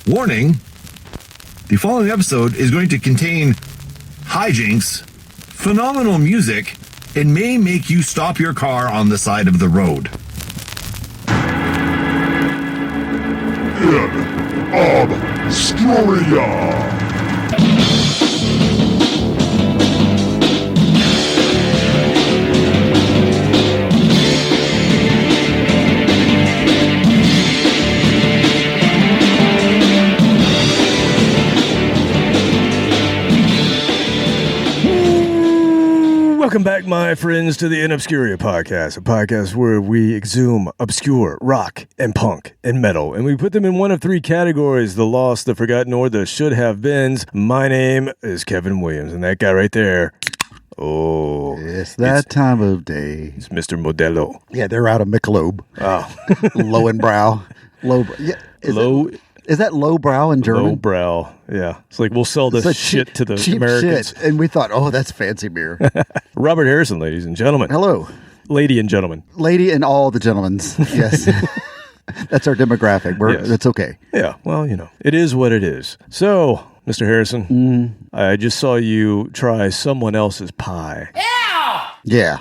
Warning, the following episode is going to contain hijinks, phenomenal music, and may make you stop your car on the side of the road. InObscuria. Welcome back, my friends, to the InObscuria podcast, a podcast where we exhume obscure rock and punk and metal, and we put them in one of three categories: the lost, the forgotten, or the should-have-beens. My name is Kevin Williams, and that guy right there, it's that time of day. It's Mr. Modelo. Yeah, they're out of Michelob. Oh. Lowenbrow. Is that lowbrow in German? Lowbrow, yeah. It's like we'll sell this shit to the cheap Americans. Shit. And we thought, that's fancy beer. Robert Harrison, ladies and gentlemen. Hello. Lady and gentlemen. Lady and all the gentlemen's. Yes. That's our demographic. That's okay. Yeah, well, it is what it is. So, Mr. Harrison, I just saw you try someone else's pie. Yeah.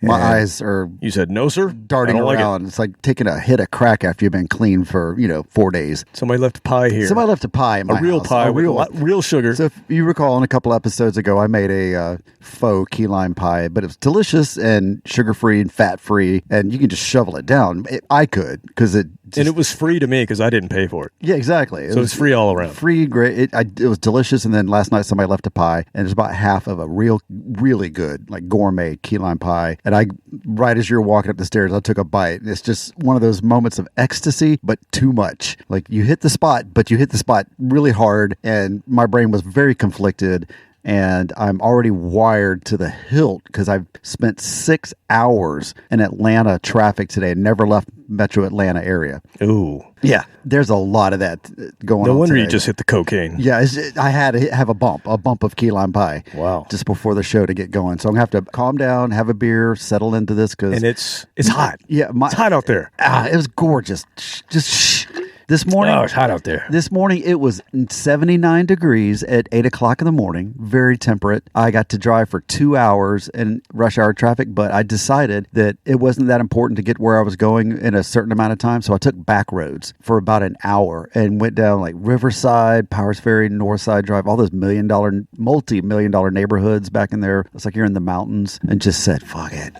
My eyes are... You said no, sir? Darting around. It's like taking a hit of crack after you've been clean for, 4 days. Somebody left a pie here. Somebody left a pie in my house. A real pie with real sugar. So if you recall, in a couple episodes ago, I made a faux key lime pie, but it was delicious and sugar-free and fat-free, and you can just shovel it down. I could, because it... And it was free to me because I didn't pay for it. Yeah, exactly. It's free all around. Free, great. It was delicious. And then last night somebody left a pie, and it was about half of a really good, like gourmet key lime pie. And right as you were walking up the stairs, I took a bite. And it's just one of those moments of ecstasy, but too much. Like you hit the spot, but you hit the spot really hard, and my brain was very conflicted. And I'm already wired to the hilt because I've spent 6 hours in Atlanta traffic today and never left Metro Atlanta area. Ooh. Yeah, there's a lot of that going on. No wonder today. You just hit the cocaine. Yeah, I had to have a bump of key lime pie. Wow. Just before the show to get going. So I'm going to have to calm down, have a beer, settle into this. And it's hot. Yeah. It's hot out there. It was gorgeous. Just shh. This morning, it's hot out there. This morning, it was 79 degrees at 8 o'clock in the morning. Very temperate. I got to drive for 2 hours in rush hour traffic, but I decided that it wasn't that important to get where I was going in a certain amount of time. So I took back roads for about an hour and went down like Riverside, Powers Ferry, Northside Drive, all those multi-million-dollar neighborhoods back in there. It's like you're in the mountains, and just said, fuck it.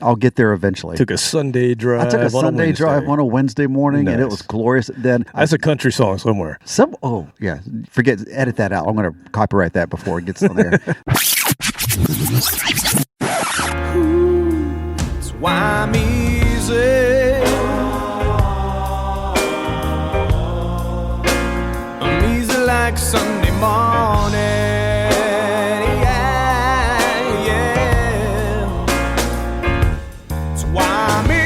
I'll get there eventually. Took a Sunday drive. I took a Sunday drive on a Wednesday morning, and it was glorious. Then that's a country song somewhere. Edit that out. I'm going to copyright that before it gets on there. So I'm easy. I'm easy like Sunday morning. Yeah. So I'm easy.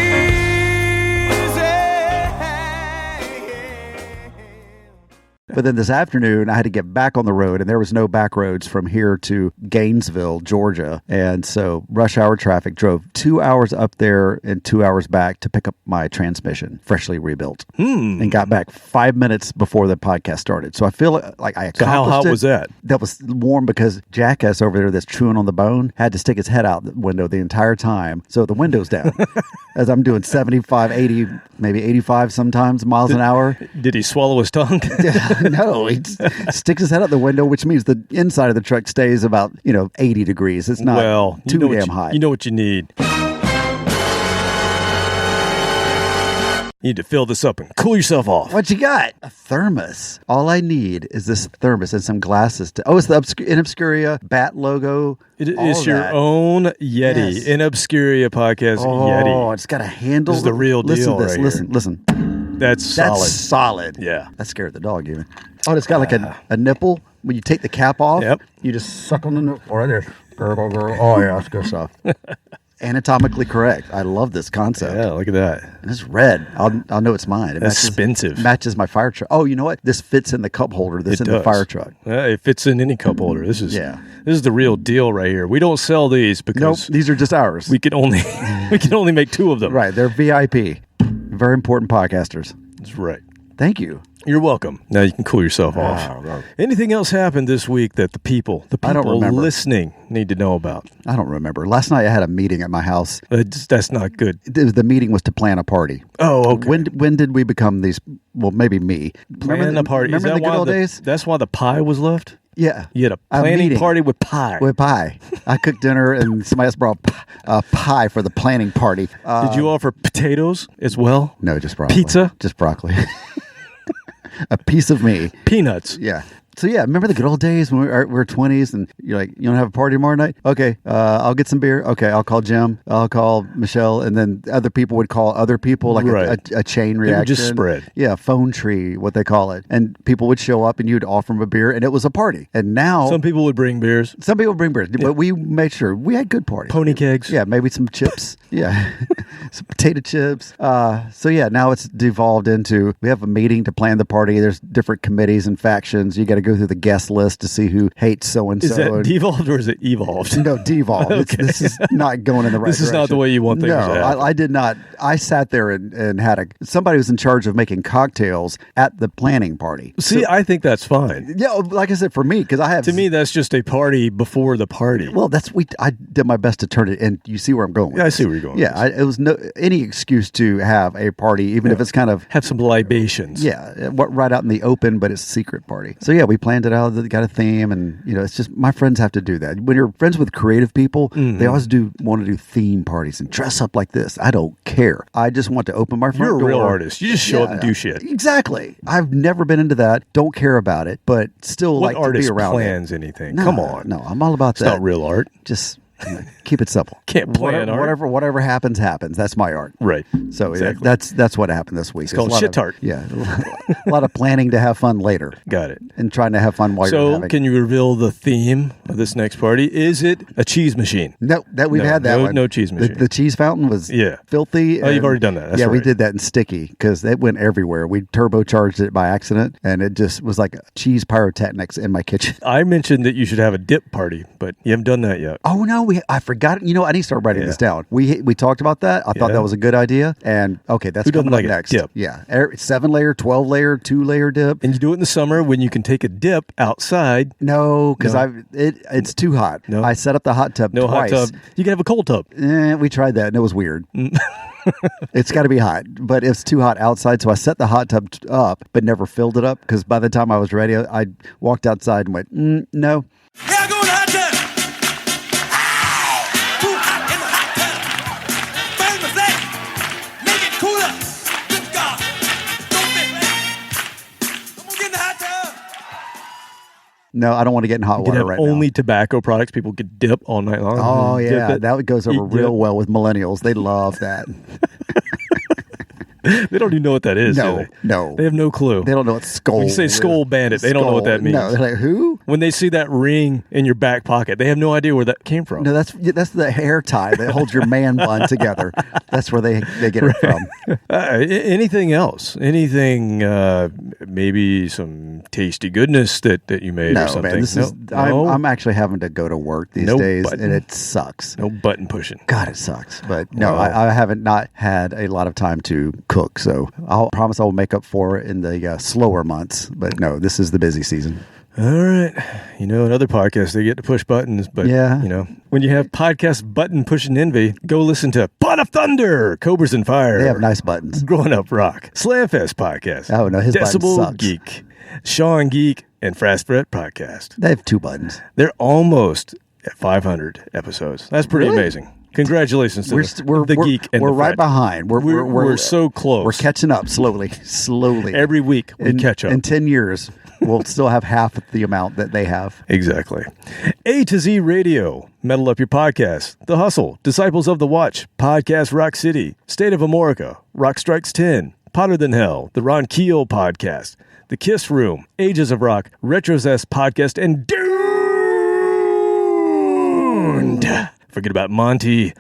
But then this afternoon, I had to get back on the road, and there was no back roads from here to Gainesville, Georgia. And so rush hour traffic, drove 2 hours up there and 2 hours back to pick up my transmission, freshly rebuilt, and got back 5 minutes before the podcast started. So I feel like I accomplished it. So how hot was that? That was warm because Jackass over there that's chewing on the bone had to stick his head out the window the entire time. So the window's down as I'm doing 75, 80, maybe 85 sometimes miles an hour. Did he swallow his tongue? No, he sticks his head out the window, which means the inside of the truck stays about 80 degrees. It's not too damn hot. You know what you need. You need to fill this up and cool yourself off. What you got? A thermos. All I need is this thermos and some glasses. It's the InObscuria bat logo. It is your own Yeti. Yes. InObscuria podcast Yeti. Oh, it's got a handle. This is the real deal right here. Listen. That's solid. That's solid. Yeah. That scared the dog even. Oh, it's got like a nipple. When you take the cap off, you just suck on the nipple. Oh, right there. Oh, yeah, that's good stuff. Anatomically correct. I love this concept. Yeah, look at that. And it's red. I'll know it's mine. That's expensive. Matches my fire truck. Oh, you know what? This fits in the cup holder that's in the fire truck. Yeah, it fits in any cup holder. This is the real deal right here. We don't sell these because these are just ours. We can only make 2 of them. Right. They're VIP. Very important podcasters. That's right. Thank you. You're welcome. Now you can cool yourself off. Wow. Anything else happened this week that the people I don't remember. listening need to know about? I don't remember. Last night I had a meeting at my house. That's not good. The meeting was to plan a party. Oh, okay. When did we become these? Well, maybe me. Plan a party. Remember the good old days? That's why the pie was left? Yeah. You had a planning party with pie. With pie. I cooked dinner and somebody else brought pie for the planning party. Did you offer potatoes as well? No, just broccoli. Pizza? Just broccoli. A piece of me. Peanuts. Yeah. So yeah, remember the good old days when we were 20s and you're like, you don't have a party tomorrow night? Okay, I'll get some beer. Okay, I'll call Jim. I'll call Michelle. And then other people would call other people, like a chain reaction. It would just spread. Yeah, phone tree, what they call it. And people would show up and you'd offer them a beer and it was a party. And now... Some people would bring beers. Some people bring beers, but we made sure we had good parties. Pony kegs. Yeah, maybe some chips. Yeah, some potato chips. So yeah, now it's devolved into, we have a meeting to plan the party. There's different committees and factions. You got to go through the guest list to see who hates so-and-so. Is that devolved or is it evolved? No, devolved. Okay. This is not going in the right direction. This is not the way you want things to happen. I did not. I sat there and had somebody was in charge of making cocktails at the planning party. See, I think that's fine. Yeah, like I said, for me, because I have... To me, that's just a party before the party. Well, I did my best to turn it, and you see where I'm going with I this. see where you're going with Yeah, it was any excuse to have a party, even if it's kind of... Have some libations. Yeah, right out in the open, but it's a secret party. So yeah, we planned it out, got a theme, and it's just, my friends have to do that. When you're friends with creative people, they always want to do theme parties and dress up like this. I don't care. I just want to open my front door. You're a real artist. You just show up and do shit. Exactly. I've never been into that. Don't care about it, but still What like to be artist around plans it. anything? No, Come on. No, I'm all about It's that. not real art. Just keep it simple. Can't plan art. Whatever happens. That's my art. Right. So Exactly. that's what happened this week. It's called shit art. Yeah, a lot of planning to have fun later. Got it. And trying to have fun while you're having. So, can you reveal the theme of this next party? Is it a cheese machine? No, we've had that one. No cheese machine. The cheese fountain was filthy. Oh, you've already done that. That's we right. did that in sticky because it went everywhere. We turbocharged it by accident, and it just was like cheese pyrotechnics in my kitchen. I mentioned that you should have a dip party, but you haven't done that yet. Oh no, I forgot. I need to start writing this down. We talked about that. I thought that was a good idea, and okay, that's Who doesn't coming up like a next. dip? Yeah, 7-layer, 12-layer, 2-layer dip. And you do it in the summer when you can take a dip outside. No, because it's too hot. No. I set up the hot tub twice. Hot tub. You can have a cold tub. We tried that, and it was weird. It's got to be hot, but it's too hot outside. So I set the hot tub up, but never filled it up because by the time I was ready, I walked outside and went, no. Here I go in the hot tub. Too hot in the hot tub. Burn the flesh. Make it cooler. Good God. Don't be flesh. I'm going to get in the hot tub. No, I don't want to get in hot You can water have right only now. tobacco products. People could dip all night long. Oh, yeah. That goes over Eat real dip. well with millennials. They love that. They don't even know what that is. No, do they? no. They have no clue. They don't know what skull When you say is. skull bandit, they don't know what that means. No, they're like, who? When they see that ring in your back pocket, they have no idea where that came from. No, that's the hair tie that holds your man bun together. That's where they get it from. Anything else? Anything, maybe some tasty goodness that you made or No, something? man, this is. I'm actually having to go to work these days, and it sucks. No button pushing. God, it sucks. But no, I haven't not had a lot of time to cook, so I'll promise I will make up for it in the slower months. But no, this is the busy season. All right. In other podcasts, they get to push buttons, but, when you have podcast button pushing envy, go listen to Pot of Thunder, Cobras and Fire. They have nice buttons. Growing Up Rock, Slamfest podcast. Oh, no, his button Decibel sucks. Geek, Sean Geek, and Fast Brett podcast. They have 2 buttons. They're almost at 500 episodes. That's pretty Really? amazing. Congratulations to We're the geek and we're the right frat. behind. We're so close. We're catching up slowly. Every week we catch up. In 10 years, we'll still have half the amount that they have. Exactly. A to Z Radio, Metal Up Your Podcast, The Hustle, Disciples of the Watch, Podcast Rock City, State of Amorica, Rock Strikes 10, Potter Than Hell, The Ron Keel Podcast, The Kiss Room, Ages of Rock, Retrozest Podcast, and Doomed. Forget about Monty.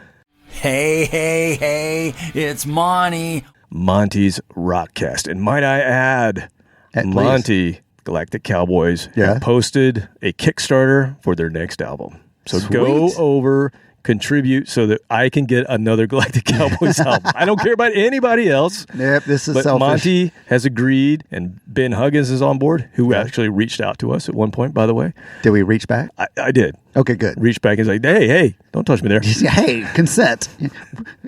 Hey, it's Monty. Monty's Rockcast. And might I add, Monty, Galactic Cowboys, have posted a Kickstarter for their next album. So Sweet. go over, contribute so that I can get another Galactic Cowboys album. I don't care about anybody else. Yep, this is But selfish. Monty has agreed, and Ben Huggins is on board, who actually reached out to us at one point, by the way. Did we reach back? I did. Okay, good. Reached back and was like, hey, don't touch me there. Hey, consent.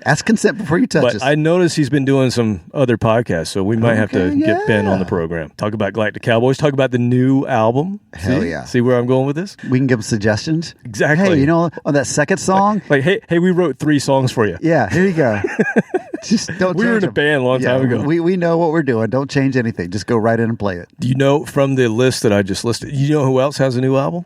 Ask consent before you touch But us. I noticed he's been doing some other podcasts, so we might have to get Ben on the program. Talk about Galactic Cowboys, talk about the new album. Hell See? yeah. See where I'm going with this? We can give them suggestions. Exactly. Hey, on that second song? Like, hey, we wrote 3 songs for you. Yeah, here you go. Just don't We were change in a them. band a long time ago. We know what we're doing. Don't change anything. Just go right in and play it. Do you know from the list that I just listed, you know who else has a new album?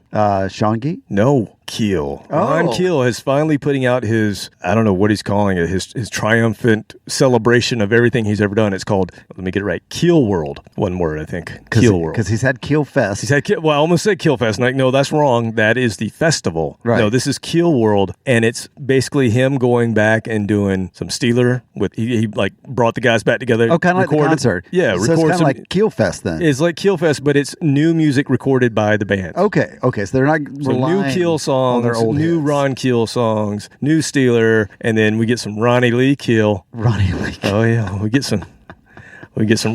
Sean Gee? No. Keel. Ron Keel is finally putting out his, I don't know what he's calling it, his triumphant celebration of everything he's ever done. It's called, let me get it right, Keel World. One word, I think. Keel World. Because he's had Keel Fest. He's had, I almost said Keel Fest. Like, no, that's wrong. That is the festival. Right. No, this is Keel World, and it's basically him going back and doing some Steeler with. He like brought the guys back together. Oh, kind of like the concert. Yeah, so it's kind of like Keel Fest then. It's like Keel Fest, but it's new music recorded by the band. Okay, so they're not So relying new Keel songs, on their old new hits. Ron Keel songs, new Steeler, and then we get some Ronnie Lee Keel. Ronnie Lee. Oh yeah, we get some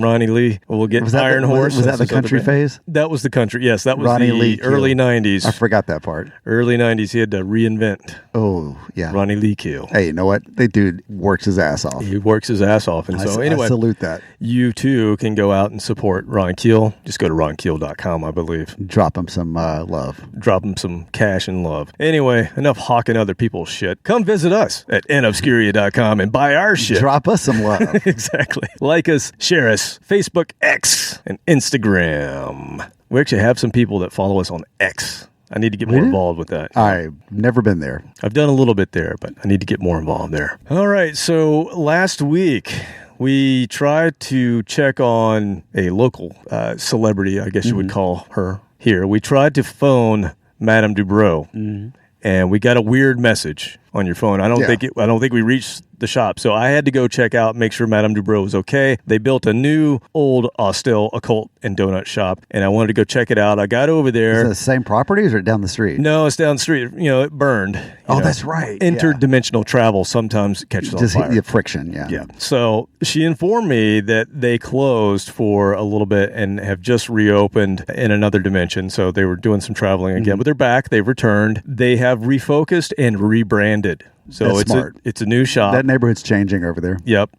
Ronnie Lee. We'll get Was that Iron the- Horse. was that That's the his other country band. phase? That was the country. Yes, that was Ronnie the Lee Keel. early 90s. I forgot that part. Early 90s, he had to reinvent Oh, yeah. Ronnie Lee Keel. Hey, you know what? The dude works his ass off. He works his ass off. And so, anyway, I salute that. you too can go out and support Ron Keel. Just go to ronkeel.com, I believe. Drop him some love. Drop him some cash and love. Anyway, enough hawking other people's shit. Come visit us at InObscuria.com and buy our shit. Drop us some love. Exactly. Like us, share us, Facebook, X, and Instagram. We actually have some people that follow us on X. I need to get more Really? involved with that. I've never been there. I've done a little bit there, but I need to get more involved there. All right. So last week, we tried to check on a local celebrity, I guess you would call her here. We tried to phone Madame Dubrow, and we got a weird message on your phone. I don't think we reached the shop. So I had to go check out, make sure Madame Dubrow was okay. They built a new old Austell occult and donut shop, and I wanted to go check it out. I got over there. Is it the same property or is it down the street? No, it's down the street. It burned. That's right. Interdimensional travel sometimes catches Just on fire. the friction, yeah. Yeah. So she informed me that they closed for a little bit and have just reopened in another dimension. So they were doing some traveling again, but they're back. They've returned. They have refocused and rebranded. So That's it's smart. it's a new shop. That neighborhood's changing over there. Yep.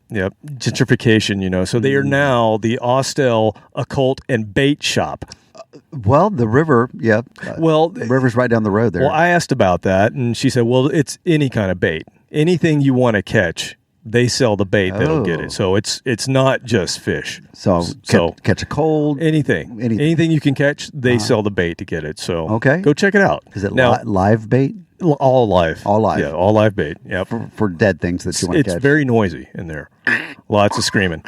Gentrification, So they are now the Austell Occult and Bait Shop. Well, the river, yeah. The river's right down the road there. Well, I asked about that, and she said, well, it's any kind of bait. Anything you want to catch, they sell the bait that'll get it. So it's not just fish. So catch a cold. Anything you can catch, they sell the bait to get it. So Okay. go check it out. Is it now live bait? all live? All live. Yeah, all live bait. Yep. For dead things that you want to It's catch. very noisy in there. Lots of screaming.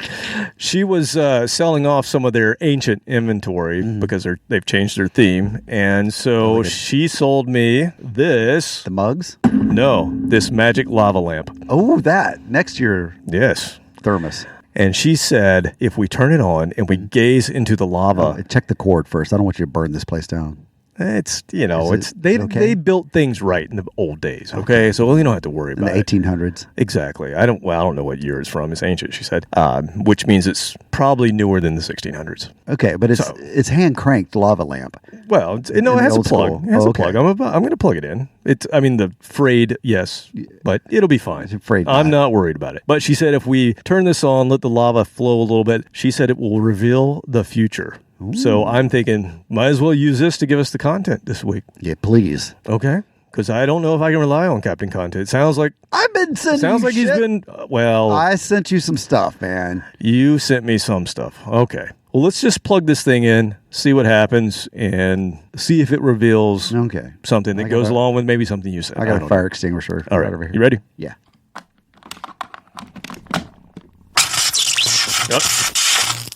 She was selling off some of their ancient inventory because they've changed their theme, and so she sold me this. The mugs? This magic lava lamp. Oh, that. Next to your Yes. thermos. And she said, if we turn it on and we gaze into the lava, Check the cord first. I don't want you to burn this place down. it's okay? they built things right in the old days. Okay, so you don't have to worry In about the it. 1800s. Exactly. I don't know what year it's from. It's ancient, she said, which means it's probably newer than the 1600s. Okay, but it's hand cranked lava lamp. Well, it the has a old plug. school. It has Oh, a okay. plug. I'm going to plug it in. The frayed, yes, but it'll be fine. It's frayed I'm not. not worried about it. But she said if we turn this on, let the lava flow a little bit, she said it will reveal the future. So I'm thinking, might as well use this to give us the content this week. Yeah, please. Okay? Because I don't know if I can rely on Captain Content. It sounds like I've been sending you he's shit. been, I sent you some stuff, man. you sent me some stuff. Okay. Well, let's just plug this thing in, see what happens, and see if it reveals Okay. something that goes along with maybe something you said. I got a don't fire extinguisher. All right. over here. You ready? Yeah. Yep.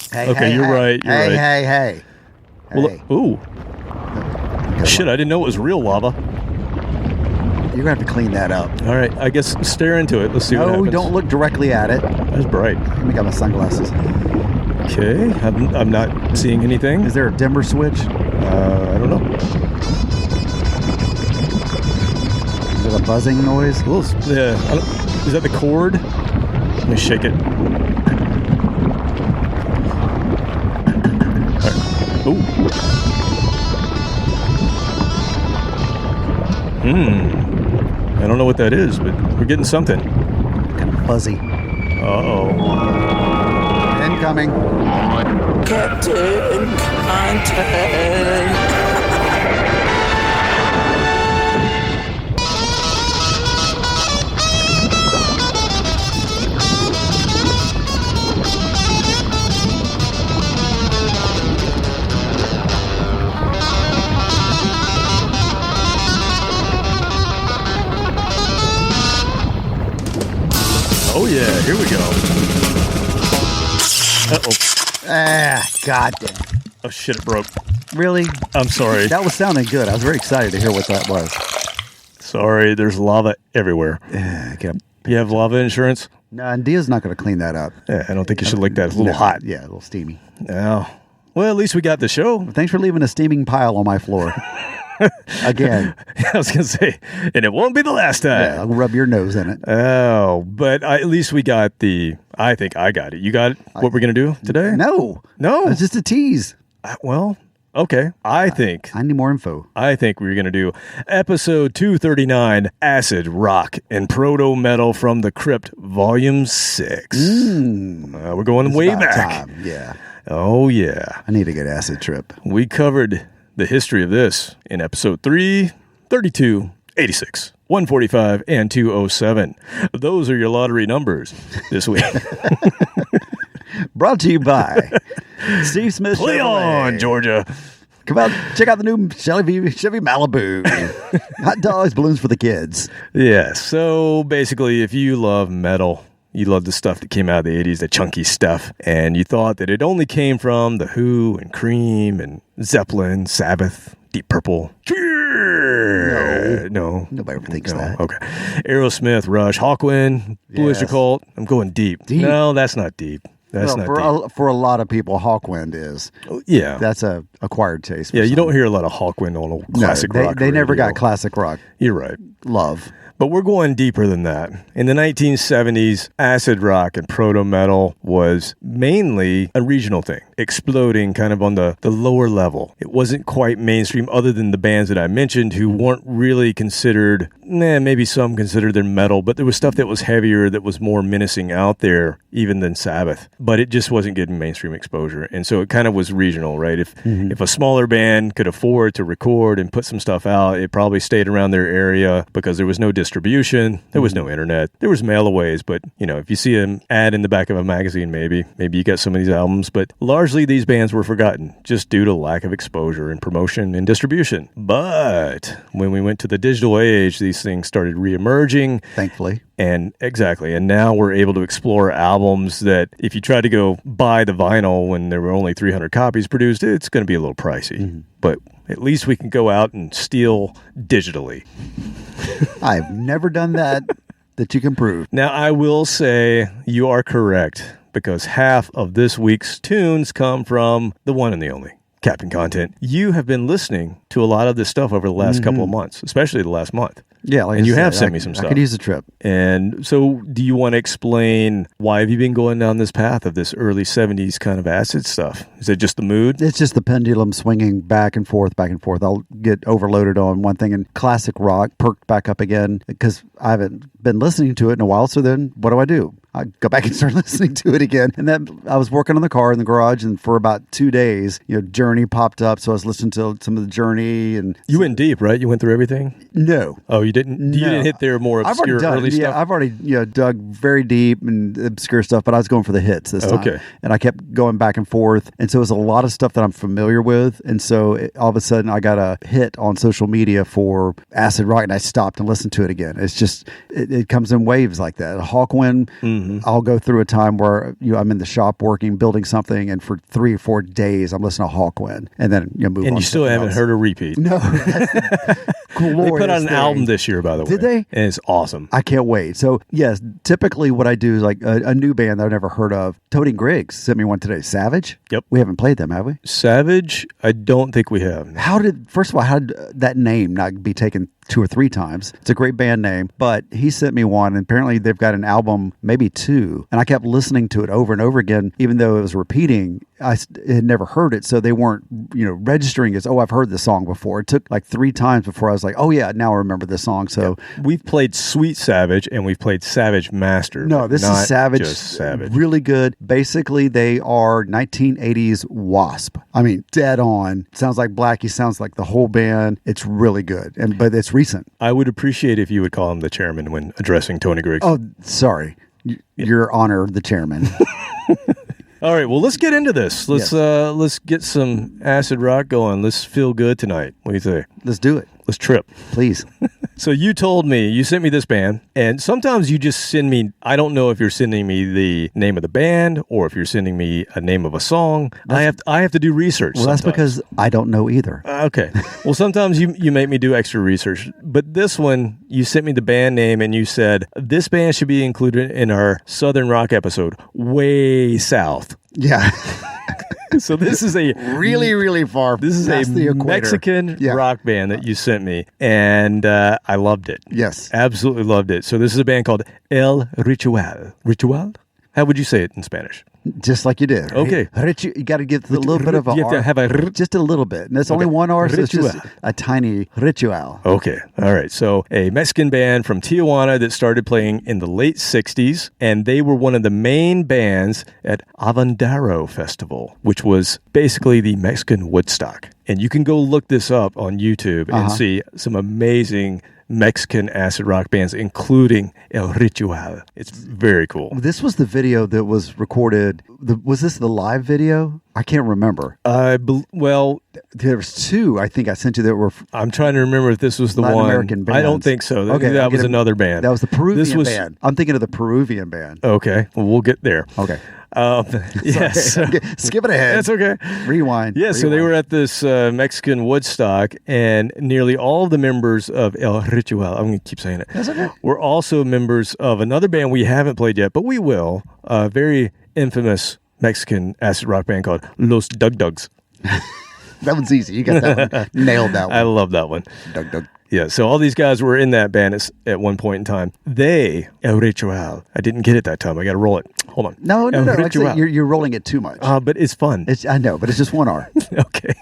Hey, Okay, you're right, you're right. Hey. Well, Hey. ooh. Shit, I didn't know it was real lava. You're going to have to clean that up. All right, I guess stare into it. Let's see what No, happens. don't look directly at it. That's bright. Let me get my sunglasses. Okay, I'm not seeing anything. Is there a dimmer switch? I don't know. Is it a buzzing noise. A little, is that the cord? Let me shake it. Right. Ooh. I don't know what that is, but we're getting something. Kind of fuzzy. Uh-oh. Incoming. Captain Contact. Oh, yeah, here we go. Uh-oh. God damn. Oh, shit, it broke. Really? I'm sorry. That was sounding good. I was very excited to hear what that was. Sorry, there's lava everywhere. You have lava insurance? No, and Dia's not going to clean that up. Yeah, I don't think you should lick that. It's a little hot. Yeah, a little steamy. Oh. Well, at least we got the show. Thanks for leaving a steaming pile on my floor. Again. I was going to say, and it won't be the last time. Yeah, I'll rub your nose in it. Oh, but at least we got I think I got it. You got it? What we're going to do today? No. No? It's just a tease. Well, okay. I think I need more info. we're going to do episode 239, Acid, Rock, and Proto Metal from the Crypt, Volume 6. We're going way About back. time. Yeah. Oh, yeah. I need a good acid trip. We covered the history of this in episode 3, 32, 86, 145, and 207. Those are your lottery numbers this week. Brought to you by Steve Smith. Play Chevrolet. on, Georgia. Come out, check out the new Chevy Malibu. Hot dogs, balloons for the kids. Yeah, so basically, if you love metal, you love the stuff that came out of the 80s, the chunky stuff, and you thought that it only came from The Who and Cream and Zeppelin, Sabbath, Deep Purple. No. Nobody ever thinks that. Okay. Aerosmith, Rush, Hawkwind, Blue Oyster Yes. Cult. I'm going deep. Deep? No, that's not deep. That's Well, not for a lot of people, Hawkwind is. deep. Yeah. That's a acquired taste. For Yeah, you some. don't hear a lot of Hawkwind on a classic no, rock They never radio. got classic rock You're right. love. But we're going deeper than that. In the 1970s, acid rock and proto metal was mainly a regional thing, exploding kind of on the lower level. It wasn't quite mainstream other than the bands that I mentioned who weren't really considered, maybe some considered them metal, but there was stuff that was heavier, that was more menacing out there even than Sabbath. But it just wasn't getting mainstream exposure. And so it kind of was regional, right? If a smaller band could afford to record and put some stuff out, it probably stayed around their area because there was no distribution, there was no internet, there was mail-aways, but if you see an ad in the back of a magazine, maybe you get some of these albums, but largely these bands were forgotten just due to lack of exposure and promotion and distribution. But when we went to the digital age, these things started re-emerging. Thankfully. And exactly. And now we're able to explore albums that if you try to go buy the vinyl when there were only 300 copies produced, it's going to be a little pricey. But at least we can go out and steal digitally. I've never done that you can prove. Now, I will say you are correct because half of this week's tunes come from the one and the only Captain Content. You have been listening to a lot of this stuff over the last couple of months, especially the last month. Yeah, like and I you said, have sent me some stuff. I could use a trip. And so do you want to explain why have you been going down this path of this early 70s kind of acid stuff? Is it just the mood? It's just the pendulum swinging back and forth, back and forth. I'll get overloaded on one thing and classic rock perked back up again because I haven't been listening to it in a while. So then what do? I go back and start listening to it again. And then I was working on the car in the garage, and for about 2 days, Journey popped up. So I was listening to some of the Journey. And You went deep, right? You went through everything? No. Oh, you didn't? You didn't hit their more obscure early stuff? I've already dug very deep and obscure stuff, but I was going for the hits this time. Okay. And I kept going back and forth. And so it was a lot of stuff that I'm familiar with. And so all of a sudden I got a hit on social media for acid rock, and I stopped and listened to it again. It's just, it comes in waves like that. Hawkwind, I'll go through a time where I'm in the shop working, building something, and for 3 or 4 days I'm listening to Hawkwind, and then move on. And you to still something haven't else. heard a repeat. No. They put out an album this year, by the way. Did they? And it's awesome. I can't wait. So, yes, typically what I do is like a new band that I've never heard of. Toady Griggs sent me one today. Savage? Yep. We haven't played them, have we? Savage, I don't think we have. First of all, how did that name not be taken 2 or 3 times. It's a great band name, but he sent me one, and apparently they've got an album, maybe 2, and I kept listening to it over and over again, even though it was repeating. I had never heard it, so they weren't, registering as, I've heard this song before. It took like 3 times before I was like, oh yeah, now I remember this song. So we've played Sweet Savage and we've played Savage Master. No, this is Savage. Just Savage. Really good. Basically, they are 1980s Wasp. I mean, dead on. Sounds like Blackie. Sounds like the whole band. It's really good, but it's recent. I would appreciate if you would call him the chairman when addressing Tony Griggs. Oh, sorry. Your Honor, the chairman. All right, well, let's get into this. Let's get some acid rock going. Let's feel good tonight. What do you say? Let's do it. Let's trip. Please. So you sent me this band, and sometimes you just send me, I don't know if you're sending me the name of the band or if you're sending me a name of a song. I have to do research. Well, that's because I don't know either. Okay. Well, sometimes you make me do extra research, but this one, you sent me the band name and you said, this band should be included in our Southern Rock episode, way south. Yeah. So this is a really, really far. This is past a the equator. Mexican rock band that you sent me, and I loved it. Yes, absolutely loved it. So this is a band called El Ritual. Ritual? How would you say it in Spanish? Just like you did. Okay. You got to get a little bit of a You have to have a just a little bit. And that's only one R, so it's just a tiny ritual. Okay. All right. So a Mexican band from Tijuana that started playing in the late 60s, and they were one of the main bands at Avondaro Festival, which was basically the Mexican Woodstock. And you can go look this up on YouTube and see some amazing Mexican acid rock bands, including El Ritual. It's very cool. This was the video that was recorded. Was this the live video? I can't remember. Well, there was 2 I think I sent you that were. I'm trying to remember if this was the Latin one. American bands. I don't think so. Okay, that was another band. That was the Peruvian band. I'm thinking of the Peruvian band. Okay, well, we'll get there. Okay. Yes. Skip it ahead. That's okay. Rewind. Yeah, so they were at this Mexican Woodstock, and nearly all the members of El Ritual, I'm going to keep saying it, That's okay. were also members of another band we haven't played yet, but we will, a very infamous Mexican acid rock band called Los Dug Dugs. That one's easy. You got that one. Nailed that one. I love that one. Dug Dug. Yeah, so all these guys were in that band at one point in time. El Ritual, I didn't get it that time. I got to roll it. Hold on. No. El Like I Ritual. said, you're rolling it too much. But it's fun. I know, but it's just one R. Okay.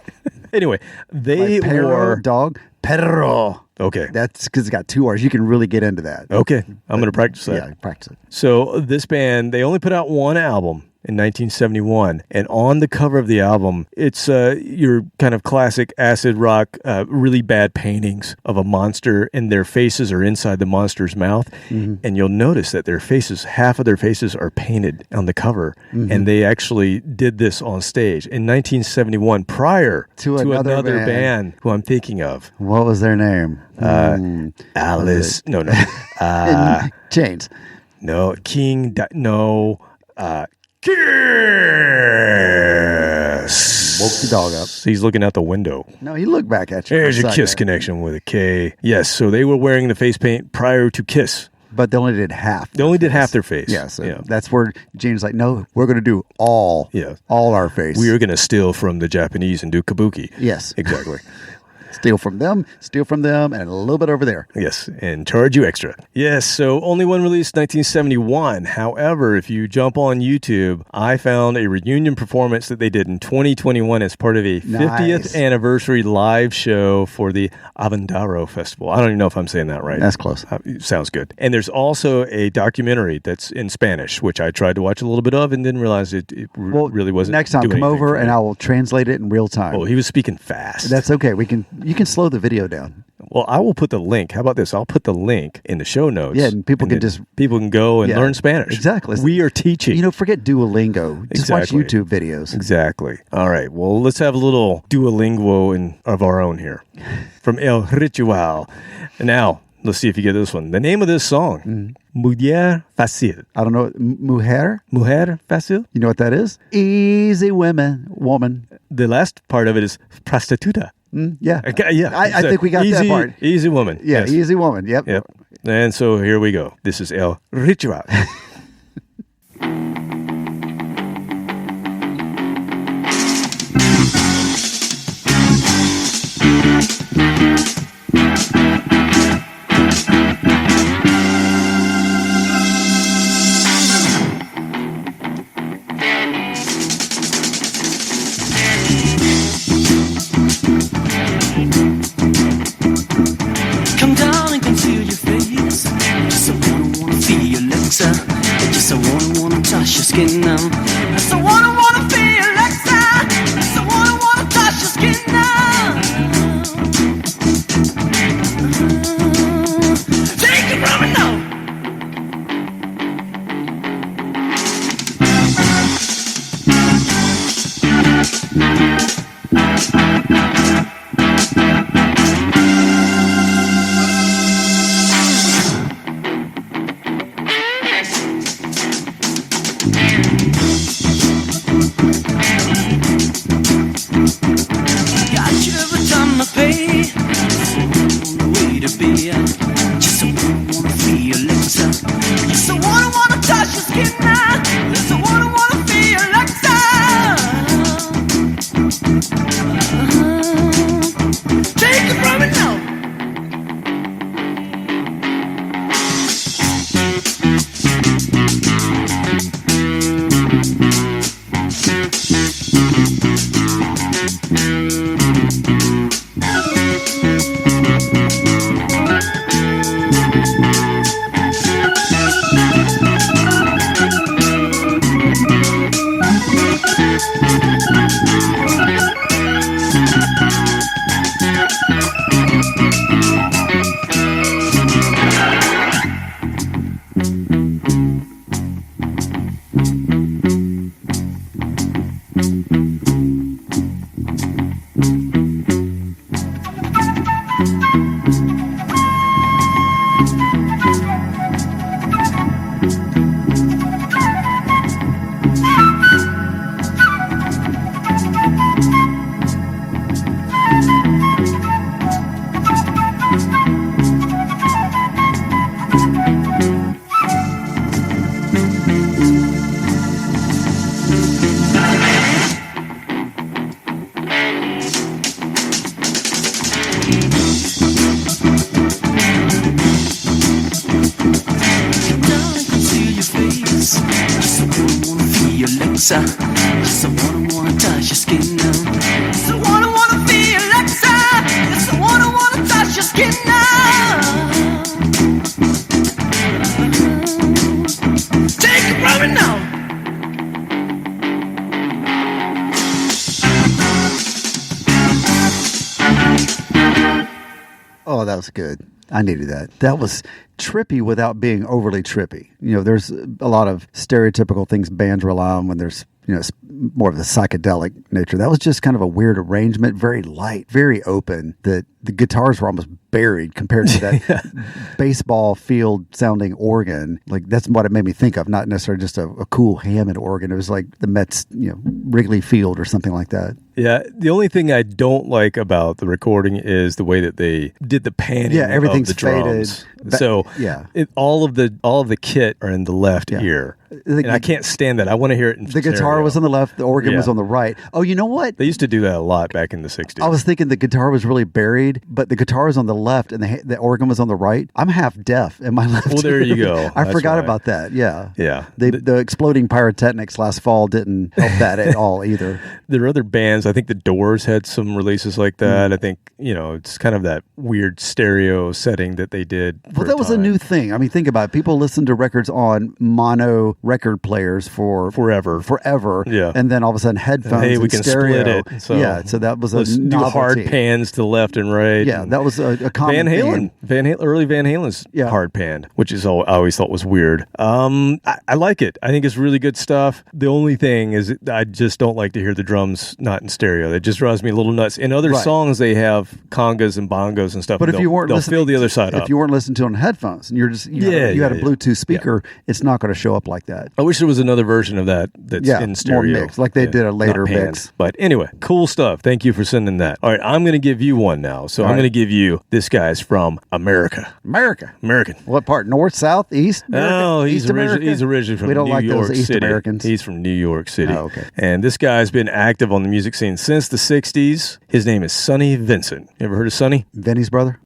Anyway, they Like perro, were... dog. Perro. Okay. That's because it's got 2 R's. You can really get into that. Okay. I'm going to practice that. Yeah, practice it. So this band, they only put out one album in 1971, and on the cover of the album, it's your kind of classic acid rock, really bad paintings of a monster, and their faces are inside the monster's mouth, and you'll notice that half of their faces are painted on the cover, and they actually did this on stage in 1971 prior to another band who I'm thinking of. What was their name? Alice. No. Chains. No. King. No. Kiss! Woke the dog up. He's looking out the window. No, he looked back at you. There's your Kiss connection with a K. Yes, so they were wearing the face paint prior to Kiss. But they only did half. They only did half their face. Yeah, so that's where Gene's like, no, we're going to do all our face. We are going to steal from the Japanese and do kabuki. Yes. Exactly. Steal from them, and a little bit over there. Yes, and charge you extra. Yes, so only one released 1971. However, if you jump on YouTube, I found a reunion performance that they did in 2021 as part of a 50th anniversary live show for the Avondaro Festival. I don't even know if I'm saying that right. That's close. Sounds good. And there's also a documentary that's in Spanish, which I tried to watch a little bit of and didn't realize it really wasn't. Next time, come over and I will translate it in real time. Oh, he was speaking fast. That's okay. You can slow the video down. Well, I will put the link. How about this? I'll put the link in the show notes. Yeah, and people can go and learn Spanish. Exactly. We are teaching. Forget Duolingo. Just watch YouTube videos. Exactly. All right. Well, let's have a little Duolingo of our own here from El Ritual. Now, let's see if you get this one. The name of this song, Mujer Fácil. I don't know. Mujer Fácil? You know what that is? Easy woman. The last part of it is prostituta. Yeah. Okay, yeah. I think we got that part. Easy woman. Yeah, yes. Easy woman. Yep. And so here we go. This is El Ritual. Got you every time I pay. The way to be. Just a wanna feel like some. Just a wanna touch your skin now. Just a wanna feel like some. Take it from me now. Alexa. Yes, I wanna touch your skin now. Yes, I wanna feel Alexa. Yes, I wanna touch your skin now. Take it from me now. Oh, that was good. I needed that. That was trippy without being overly trippy. You know, there's a lot of stereotypical things bands rely on when there's, you know, more of the psychedelic nature. That was just kind of a weird arrangement, very light, very open, that the guitars were almost buried compared to that baseball field sounding organ. Like, that's what it made me think of, not necessarily just a cool Hammond organ. It was like the Mets, you know, Wrigley Field or something like that. Yeah, the only thing I don't like about the recording is the way that they did the panning. Yeah, everything's of the drums. faded. So yeah, all of the kit are in the left ear, and I can't stand that. I want to hear it in the guitar stereo. was on the left, the organ was Yeah. on the right. Oh, you know what? They used to do that a lot back in the 60s. I was thinking the guitar was really buried, but the guitar was on the left and the organ was on the right. I'm half deaf in my left Well, there you ear. go. I That's forgot right. about that. Yeah. Yeah. The exploding pyrotechnics last fall didn't help that at all either. There are other bands. I think the Doors had some releases like that. I think, you know, it's kind of that weird stereo setting that they did. Well, that was a time. new thing. I mean, think about it. People listened to records on mono record players for forever. Yeah. And then all of a sudden headphones Hey, we and can stereo. split it. So yeah. So that was a let's do novelty. hard pans to the left and right. Yeah, that was a common Van theme. Halen, early Van Halen's Yeah. hard pan, which is all I always thought was weird. I like it. I think it's really good stuff. The only thing is I just don't like to hear the drums not in stereo. It just drives me a little nuts. In other Right. songs, they have congas and bongos and stuff. But and if you weren't they'll listening, fill the other side if up. you weren't listening to it on headphones and you're just you had a Bluetooth speaker, it's not going to show up like that. I wish there was another version of that that's Yeah, in more stereo. mixed, like they did a later not panned. mix. But anyway, cool stuff. Thank you for sending that. All right, I'm going to give you one now. So I'm right. going to give you, this guy's from America. American. What part? North, south, east? No, he's East America? originally from We don't New like York those East City. Americans. He's from New York City. Oh, okay. And this guy's been active on the music scene since the 60s. His name is Sonny Vincent. You ever heard of Sonny? Vinny's brother?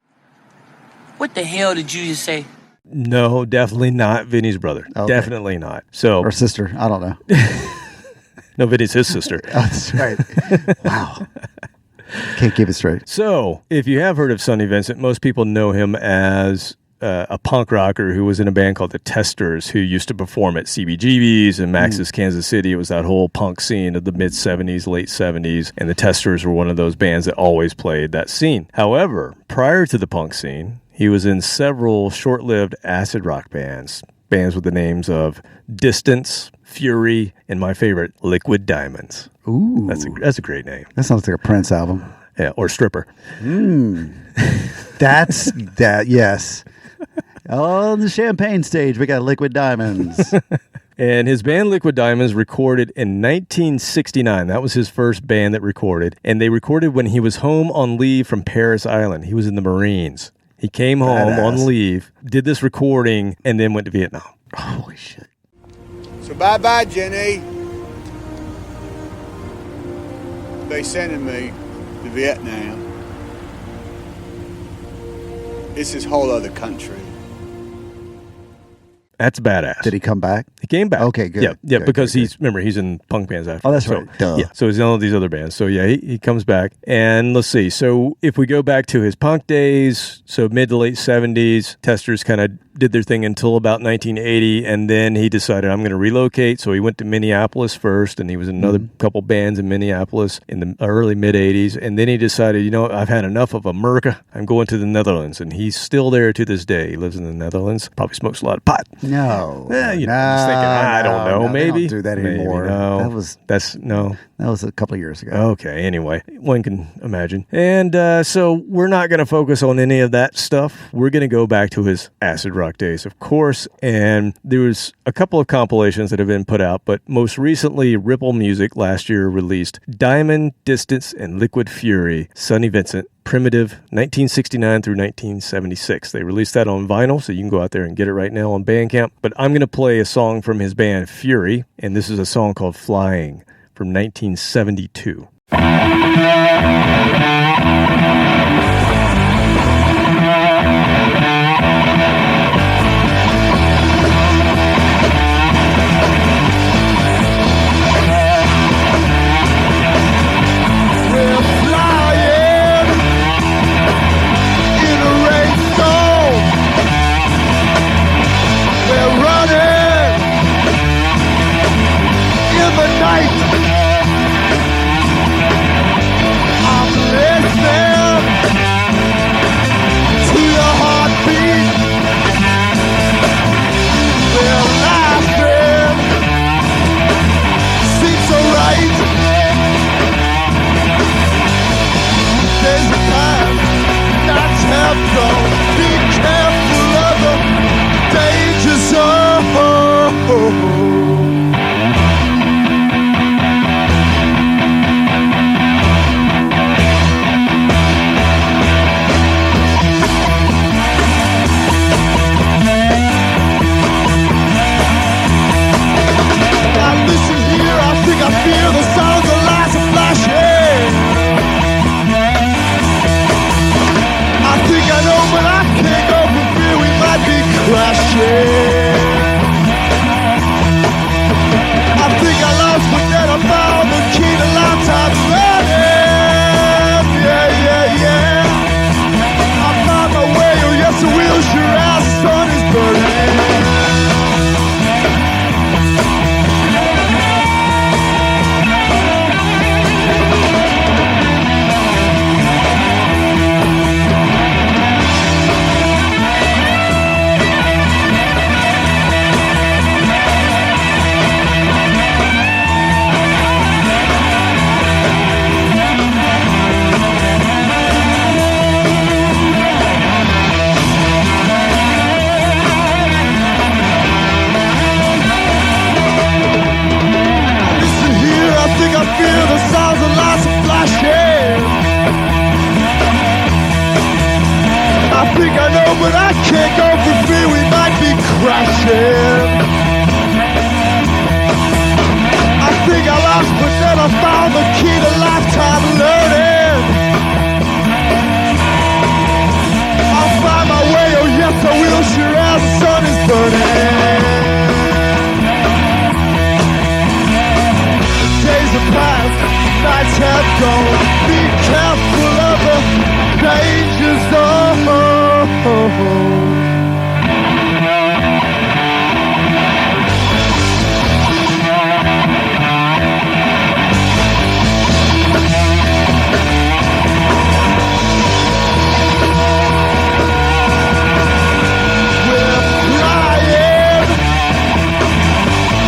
What the hell did you just say? No, definitely not Vinny's brother. Okay. Definitely not. So, Or sister? I don't know. no, Vinny's his sister. Oh, that's right. Wow. Can't keep it straight. So, if you have heard of Sonny Vincent, most people know him as a punk rocker who was in a band called the Testers, who used to perform at CBGB's and Max's Kansas City. It was that whole punk scene of the mid-'70s, late '70s, and the Testers were one of those bands that always played that scene. However, prior to the punk scene, he was in several short-lived acid rock bands with the names of Distance, Fury, and my favorite, Liquid Diamonds. Ooh. That's a great name. That sounds like a Prince album. Yeah, or stripper. That's that. Yes. On the champagne stage, we got Liquid Diamonds. And his band Liquid Diamonds recorded in 1969. That was his first band that recorded. And they recorded when he was home on leave from Paris Island. He was in the Marines. He came home on leave, did this recording, and then went to Vietnam. Holy shit. So bye-bye, Jenny. They sending me to Vietnam. It's this whole other country. That's badass. Did he come back? He came back. Okay, good. Yeah, Good, because good, he's in punk bands after. Oh, that's so, right. Duh. Yeah, so he's in all these other bands. So yeah, he comes back. And let's see. So if we go back to his punk days, so mid to late 70s, Testers kind of did their thing until about 1980, and then he decided, I'm going to relocate. So he went to Minneapolis first, and he was in another couple bands in Minneapolis in the early mid 80s, and then he decided, you know, I've had enough of America. I'm going to the Netherlands, and he's still there to this day. He lives in the Netherlands. Probably smokes a lot of pot. No. You know, just thinking, I don't know, they maybe don't do that Maybe, anymore. no. That No. was a couple of years ago. Okay, anyway, one can imagine. And so we're not going to focus on any of that stuff. We're going to go back to his acid rock days, of course. And there was a couple of compilations that have been put out, but most recently, Ripple Music last year released Diamond, Distance, and Liquid Fury, Sonny Vincent, Primitive, 1969 through 1976. They released that on vinyl, so you can go out there and get it right now on Bandcamp. But I'm going to play a song from his band Fury, and this is a song called Flying from 1972. We're flying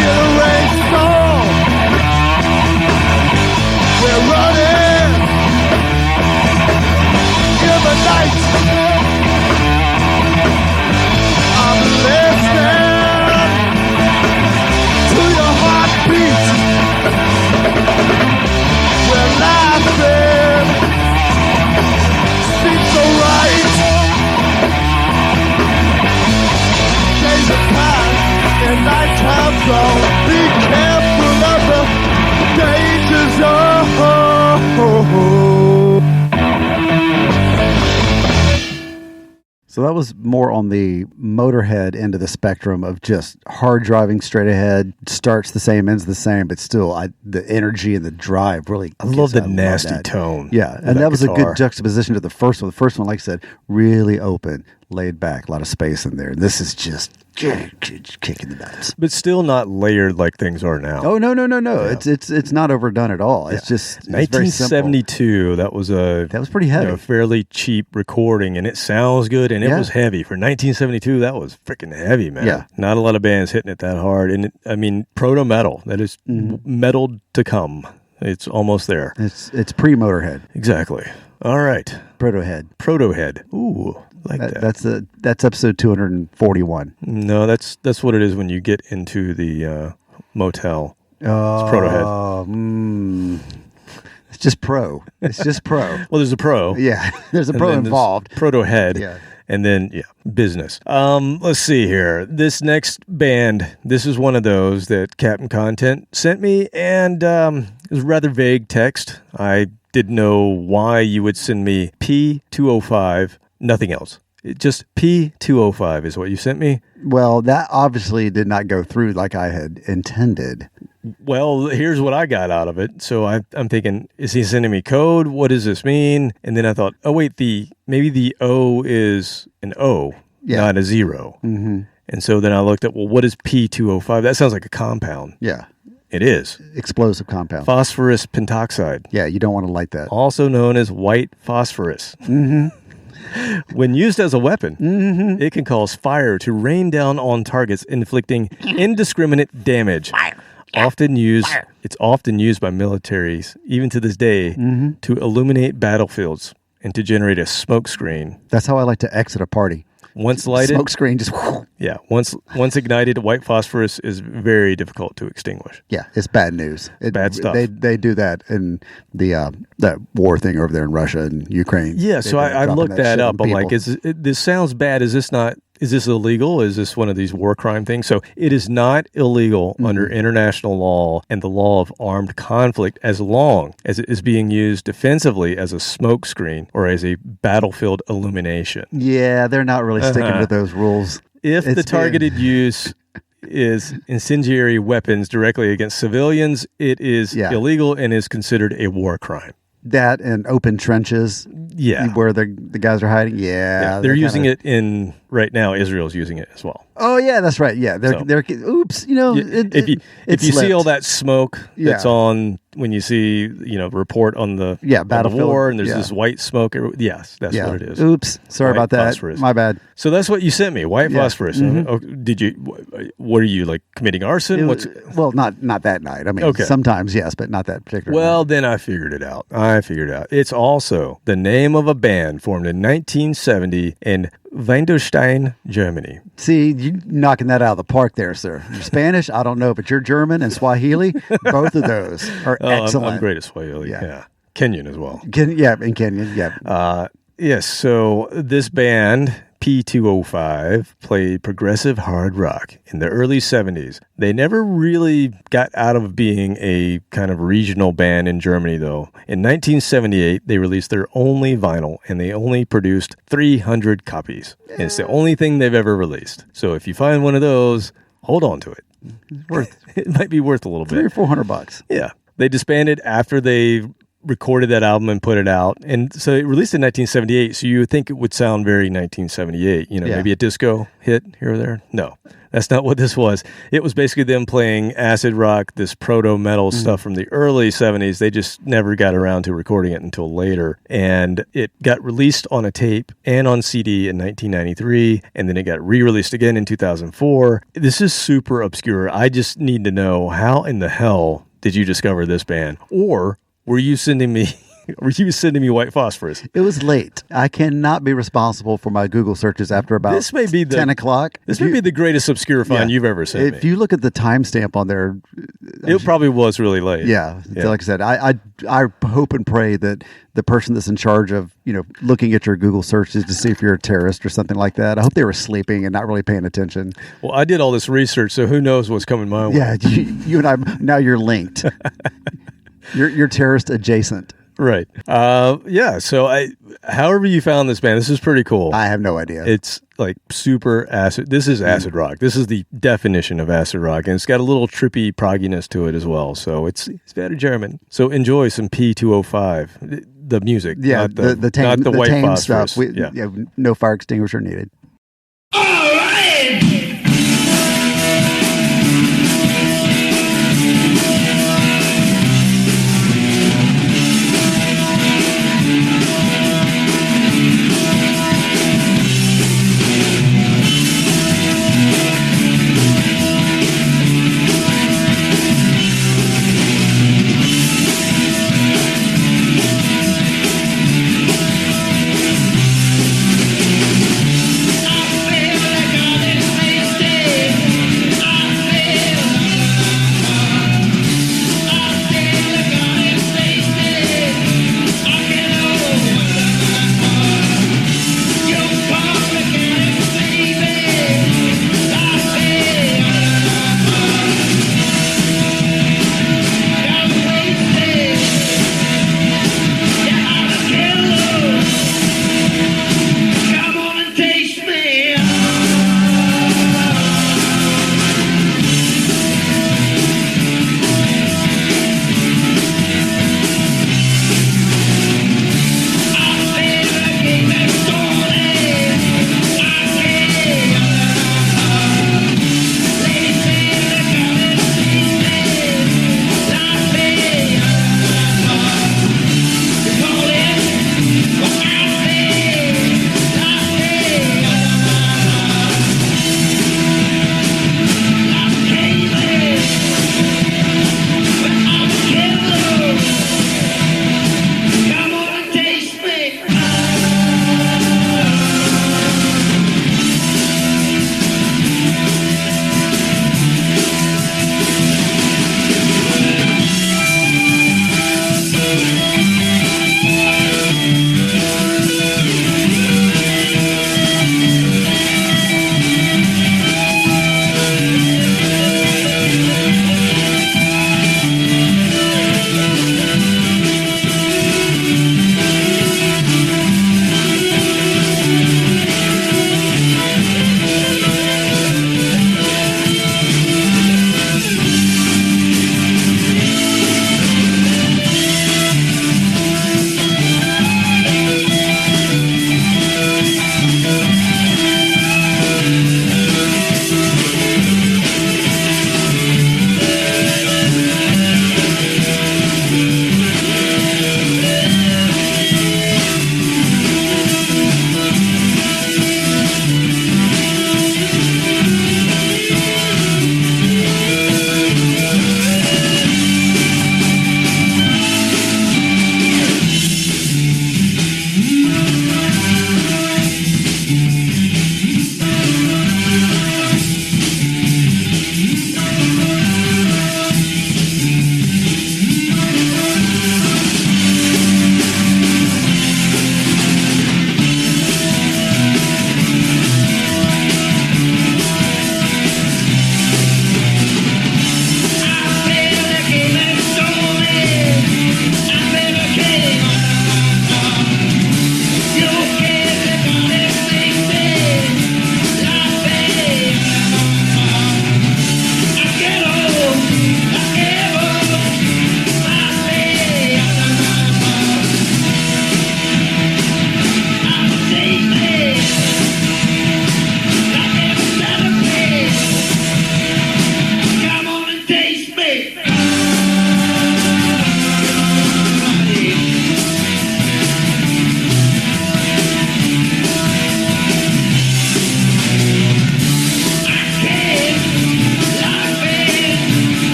in a rain So that was more on the Motorhead end of the spectrum of just hard driving straight ahead, starts the same, ends the same, but still the energy and the drive really. I love the nasty tone. Yeah, and that was a good juxtaposition to the first one. The first one, like I said, really open, laid back, a lot of space in there. This is just kicking the nuts. But still not layered like things are now. Oh, no. Yeah. It's not overdone at all. It's just it's 1972, that was pretty heavy. Fairly cheap recording, and it sounds good, and it was heavy. For 1972, that was freaking heavy, man. Yeah. Not a lot of bands hitting it that hard. And Proto Metal, that is metal to come. It's almost there. It's pre-Motorhead. Exactly. All right. Protohead. Ooh. That. That's episode 241. No, that's what it is when you get into the motel. It's Protohead. It's just pro. Well, there's a pro. Yeah, there's a pro involved. Protohead. Yeah. And then, business. Let's see here. This next band, this is one of those that Captain Content sent me, and it was a rather vague text. I didn't know why you would send me P205. Nothing else. Just P205 is what you sent me. Well, that obviously did not go through like I had intended. Well, here's what I got out of it. So I'm thinking, is he sending me code? What does this mean? And then I thought, oh, wait, maybe the O is an O, not a 0. Mm-hmm. And so then I looked at, well, what is P205? That sounds like a compound. Yeah. It is. Explosive compound. Phosphorus pentoxide. Yeah, you don't want to light that. Also known as white phosphorus. Mm-hmm. When used as a weapon, it can cause fire to rain down on targets, inflicting indiscriminate damage. It's often used by militaries, even to this day, to illuminate battlefields and to generate a smoke screen. That's how I like to exit a party. Once lighted, smoke screen just. Yeah, once ignited, white phosphorus is very difficult to extinguish. Yeah, it's bad news. Bad stuff. They do that in the that war thing over there in Russia and Ukraine. Yeah, so I looked that up. I'm like, this sounds bad. Is this illegal? Is this one of these war crime things? So it is not illegal under international law and the law of armed conflict as long as it is being used defensively as a smoke screen or as a battlefield illumination. Yeah, they're not really sticking to those rules. If the targeted use is incendiary weapons directly against civilians, it is illegal and is considered a war crime. That and open trenches, where the guys are hiding. Yeah, they're using it in right now. Israel's using it as well. Oh yeah, that's right. Yeah, they're oops. If you see all that smoke that's on when you see report on the battlefield on the war and there's this white smoke. Yes, that's what it is. Oops, sorry white about that. Phosphorus. My bad. So that's what you sent me. White phosphorus. Did you? What are you like committing arson? Well, not that night. I mean, sometimes yes, but not that particular. Well, night. then I figured it out. It's also the name of a band formed in 1970 in Windelstein, Germany. See, you knocking that out of the park there, sir. You're Spanish, I don't know, but you're German and Swahili. Both of those are excellent. I'm great at Swahili. Yeah. Kenyan as well. In Kenyan. Yeah. Yes. So this band, P205, played progressive hard rock in the early 70s. They never really got out of being a kind of regional band in Germany, though. In 1978, they released their only vinyl, and they only produced 300 copies. And it's the only thing they've ever released. So if you find one of those, hold on to it. It might be worth a little bit. $300 or $400. Yeah. They disbanded after they recorded that album and put it out. And so it released in 1978, so you would think it would sound very 1978, maybe a disco hit here or there. No, that's not what this was. It was basically them playing acid rock, this proto metal stuff from the early 70s. They just never got around to recording it until later. And it got released on a tape and on CD in 1993, and then it got re-released again in 2004. This is super obscure. I just need to know, how in the hell did you discover this band? Or were you sending me white phosphorus? It was late. I cannot be responsible for my Google searches after about 10 o'clock. This may be the greatest obscure find you've ever sent me. If you look at the timestamp on there, it probably was really late. Yeah. Like I said, I hope and pray that the person that's in charge of looking at your Google searches to see if you're a terrorist or something like that, I hope they were sleeping and not really paying attention. Well, I did all this research, so who knows what's coming my way. Yeah, you and I, now you're linked. You're terrorist adjacent. Right. Yeah. So however you found this band, this is pretty cool. I have no idea. It's like super acid. This is acid rock. This is the definition of acid rock, and it's got a little trippy progginess to it as well. So it's very German. So enjoy some P205, the music. Yeah, not the tame, not the white tame phosphorus. stuff. No fire extinguisher needed. I feel like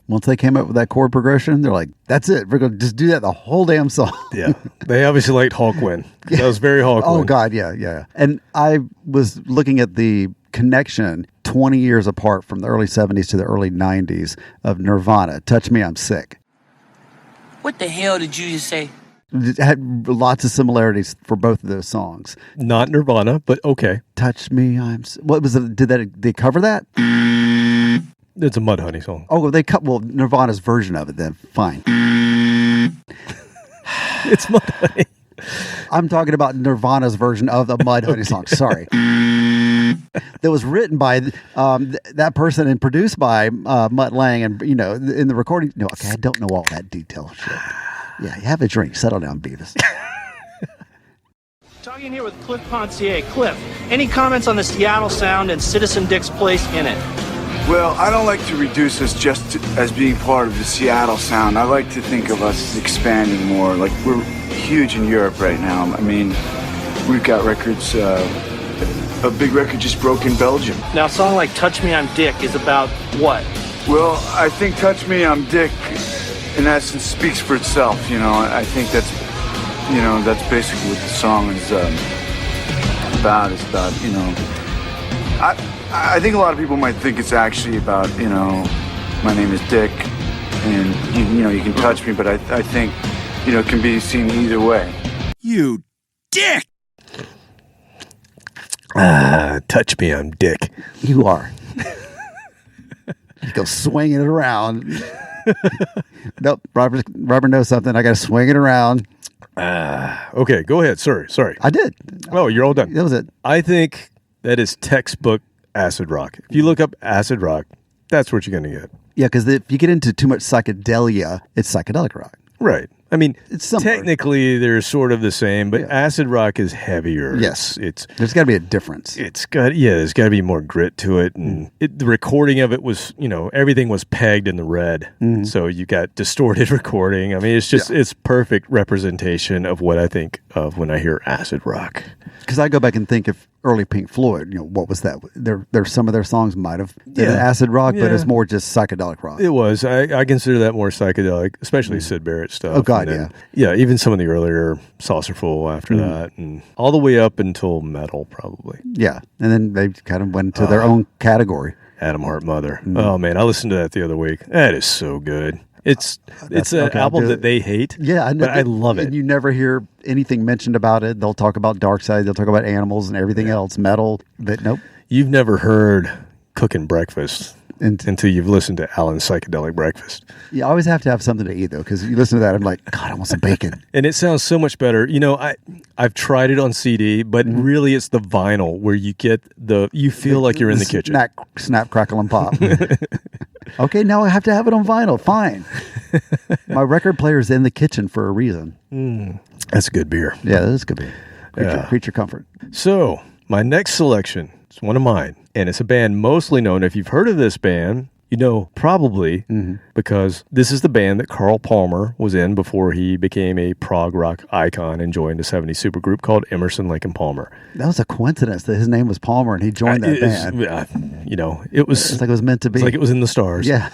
Once they came up with that chord progression, they're like, that's it. We're going to just do that the whole damn song. Yeah. They obviously liked Hawkwind. That was very Hawkwind. Oh, God, yeah. And I was looking at the connection 20 years apart from the early 70s to the early 90s of Nirvana. Touch Me, I'm Sick. What the hell did you just say? It had lots of similarities for both of those songs. Not Nirvana, but okay. Touch Me, I'm Sick. What was it? Did they cover that? It's a Mudhoney song. Oh, well, Nirvana's version of it then. Fine. It's Mudhoney. I'm talking about Nirvana's version of the Mudhoney song. Sorry. That was written by that person and produced by Mutt Lange. And, in the recording. No, okay, I don't know all that detail shit. Yeah, have a drink. Settle down, Beavis. Talking here with Cliff Pontier. Cliff, any comments on the Seattle sound and Citizen Dick's place in it? Well, I don't like to reduce us just as being part of the Seattle sound. I like to think of us as expanding more. Like, we're huge in Europe right now. I mean, we've got records, a big record just broke in Belgium. Now, a song like Touch Me, I'm Dick is about what? Well, I think Touch Me, I'm Dick, in essence, speaks for itself, I think that's basically what the song is about. It's about, I think a lot of people might think it's actually about, my name is Dick, and, you can touch me, but I think, it can be seen either way. You dick! Touch Me, I'm Dick. You are. You go swinging it around. Nope, Robert knows something. I got to swing it around. Okay, go ahead. Sorry. I did. Oh, you're all done. That was it. I think that is textbook acid rock. If you look up acid rock, that's what you're going to get. Yeah, because if you get into too much psychedelia, it's psychedelic rock. Right. I mean, It's similar. technically they're sort of the same, but acid rock is heavier. Yes. It's There's got to be a difference. there's got to be more grit to it, and the recording of it was, everything was pegged in the red, so you got distorted recording. I mean, it's just it's perfect representation of what I think of when I hear acid rock. Because I go back and think of early Pink Floyd, what was that? There's some of their songs might have been acid rock, but it's more just psychedelic rock. It was. I consider that more psychedelic, especially Sid Barrett stuff. Oh, God, and then, yeah, even some of the earlier Saucerful after that, and all the way up until metal, probably. Yeah, and then they kind of went to their own category. Adam Hart Mother. Oh, man, I listened to that the other week. That is so good. It's an album that they hate, but I love it. And you never hear anything mentioned about it. They'll talk about Dark Side, they'll talk about animals and everything else, metal, but nope. You've never heard Cooking Breakfast until you've listened to Alan's Psychedelic Breakfast. You always have to have something to eat, though, because you listen to that, I'm like, God, I want some bacon. And it sounds so much better. I've tried it on CD, but really it's the vinyl where you get you feel like you're in the kitchen. Snap, crackle, and pop. Okay, now I have to have it on vinyl. Fine. My record player's in the kitchen for a reason. That's a good beer. Yeah, that is good beer. Creature comfort. So, my next selection is one of mine, and it's a band mostly known. If you've heard of this band, you know probably because this is the band that Carl Palmer was in before he became a prog rock icon and joined a 70s supergroup called Emerson, Lake and Palmer. That was a coincidence that his name was Palmer and he joined that band. It was it's like it was meant to be. It's like it was in the stars. Yeah.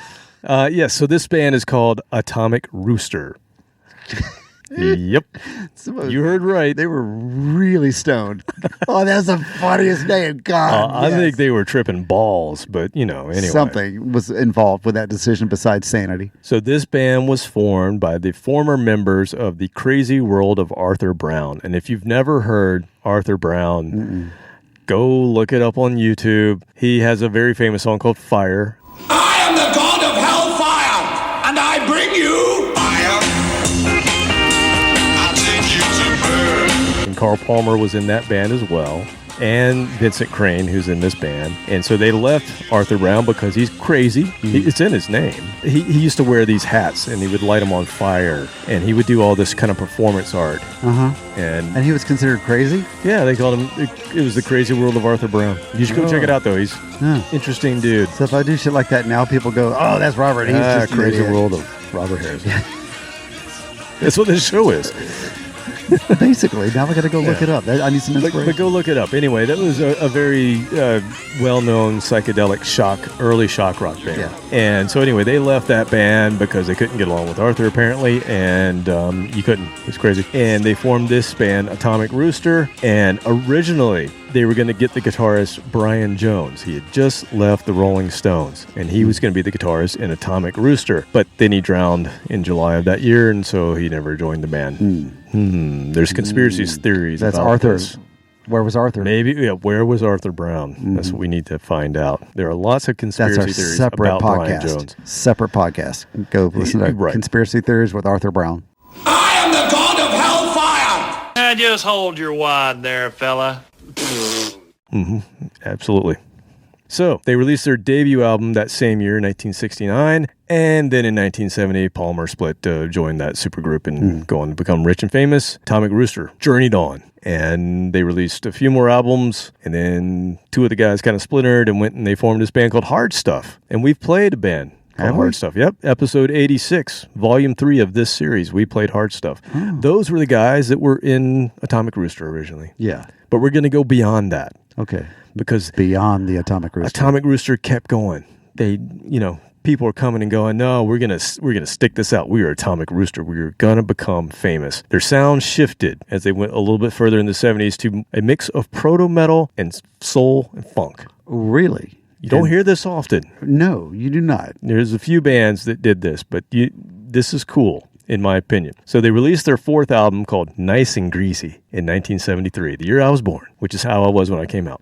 So this band is called Atomic Rooster. Yep. You heard right. They were really stoned. Oh, that's the funniest name. God. I think they were tripping balls, but anyway. Something was involved with that decision besides sanity. So this band was formed by the former members of the Crazy World of Arthur Brown. And if you've never heard Arthur Brown, go look it up on YouTube. He has a very famous song called Fire. I am the god of hellfire, and I bring you fire. I'll take you to burn. And Carl Palmer was in that band as well. And Vincent Crane, who's in this band. And so they left Arthur Brown because he's crazy. It's in his name. He used to wear these hats, and he would light them on fire. And he would do all this kind of performance art. And he was considered crazy? Yeah, they called him, it was the Crazy World of Arthur Brown. You should go check it out, though. He's an interesting dude. So if I do shit like that now, people go, oh, that's Robert. He's just Crazy World of Robert Harris. That's what this show is. Basically, now I got to go look it up. I need some inspiration. But go look it up. Anyway, that was a very well-known psychedelic early shock rock band. Yeah. And so anyway, they left that band because they couldn't get along with Arthur apparently, and you couldn't. It's crazy. And they formed this band, Atomic Rooster, and originally they were going to get the guitarist Brian Jones. He had just left the Rolling Stones, and he was going to be the guitarist in Atomic Rooster. But then he drowned in July of that year, and so he never joined the band. There's conspiracy theories That's about Arthur. this. Where was Arthur? Maybe, yeah, where was Arthur Brown? That's what we need to find out. There are lots of That's conspiracy our theories separate about podcast. Brian Jones. Separate podcast. Go listen to Right. Conspiracy Theories with Arthur Brown. I am the god of hellfire! Just hold your wad there, fella. Absolutely. So they released their debut album that same year, 1969, and then in 1970, Palmer split, joined that supergroup and go on to become rich and famous. Atomic Rooster journeyed on, and they released a few more albums, and then two of the guys kind of splintered and went and they formed this band called Hard Stuff, and we've played a band called Hard Stuff. Yep, episode 86, volume 3 of this series, we played Hard Stuff. Those were the guys that were in Atomic Rooster originally. Yeah. But we're going to go beyond that. Okay. Because Beyond the Atomic Rooster. Atomic Rooster kept going. They, people are coming and going, no, we're gonna stick this out. We are Atomic Rooster. We are gonna become famous. Their sound shifted as they went a little bit further in the 70s to a mix of proto metal and soul and funk. Really? You don't hear this often. No, you do not. There's a few bands that did this, but this is cool, in my opinion. So they released their fourth album called Nice and Greasy in 1973, the year I was born, which is how I was when I came out.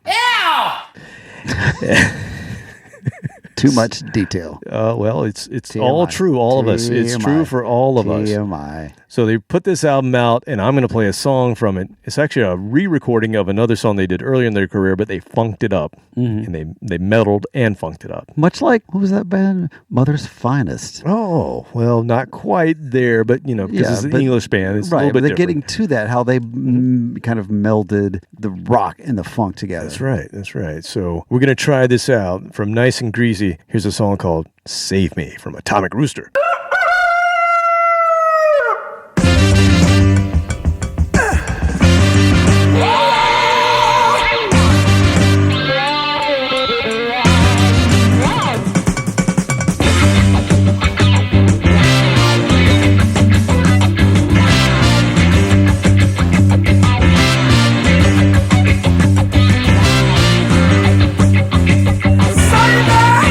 Too much detail. Well, it's TMI. all true, all of us. It's true for all of us. TMI. So they put this album out, and I'm going to play a song from it. It's actually a re-recording of another song they did earlier in their career, but they funked it up, and they metaled and funked it up. Much like, what was that band? Mother's Finest. Oh, well, not quite there, but, because it's an English band. It's a little bit but they're different. getting to that, how they kind of melded the rock and the funk together. That's right. So we're going to try this out from Nice and Greasy. Here's a song called Save Me from Atomic Rooster. Save me!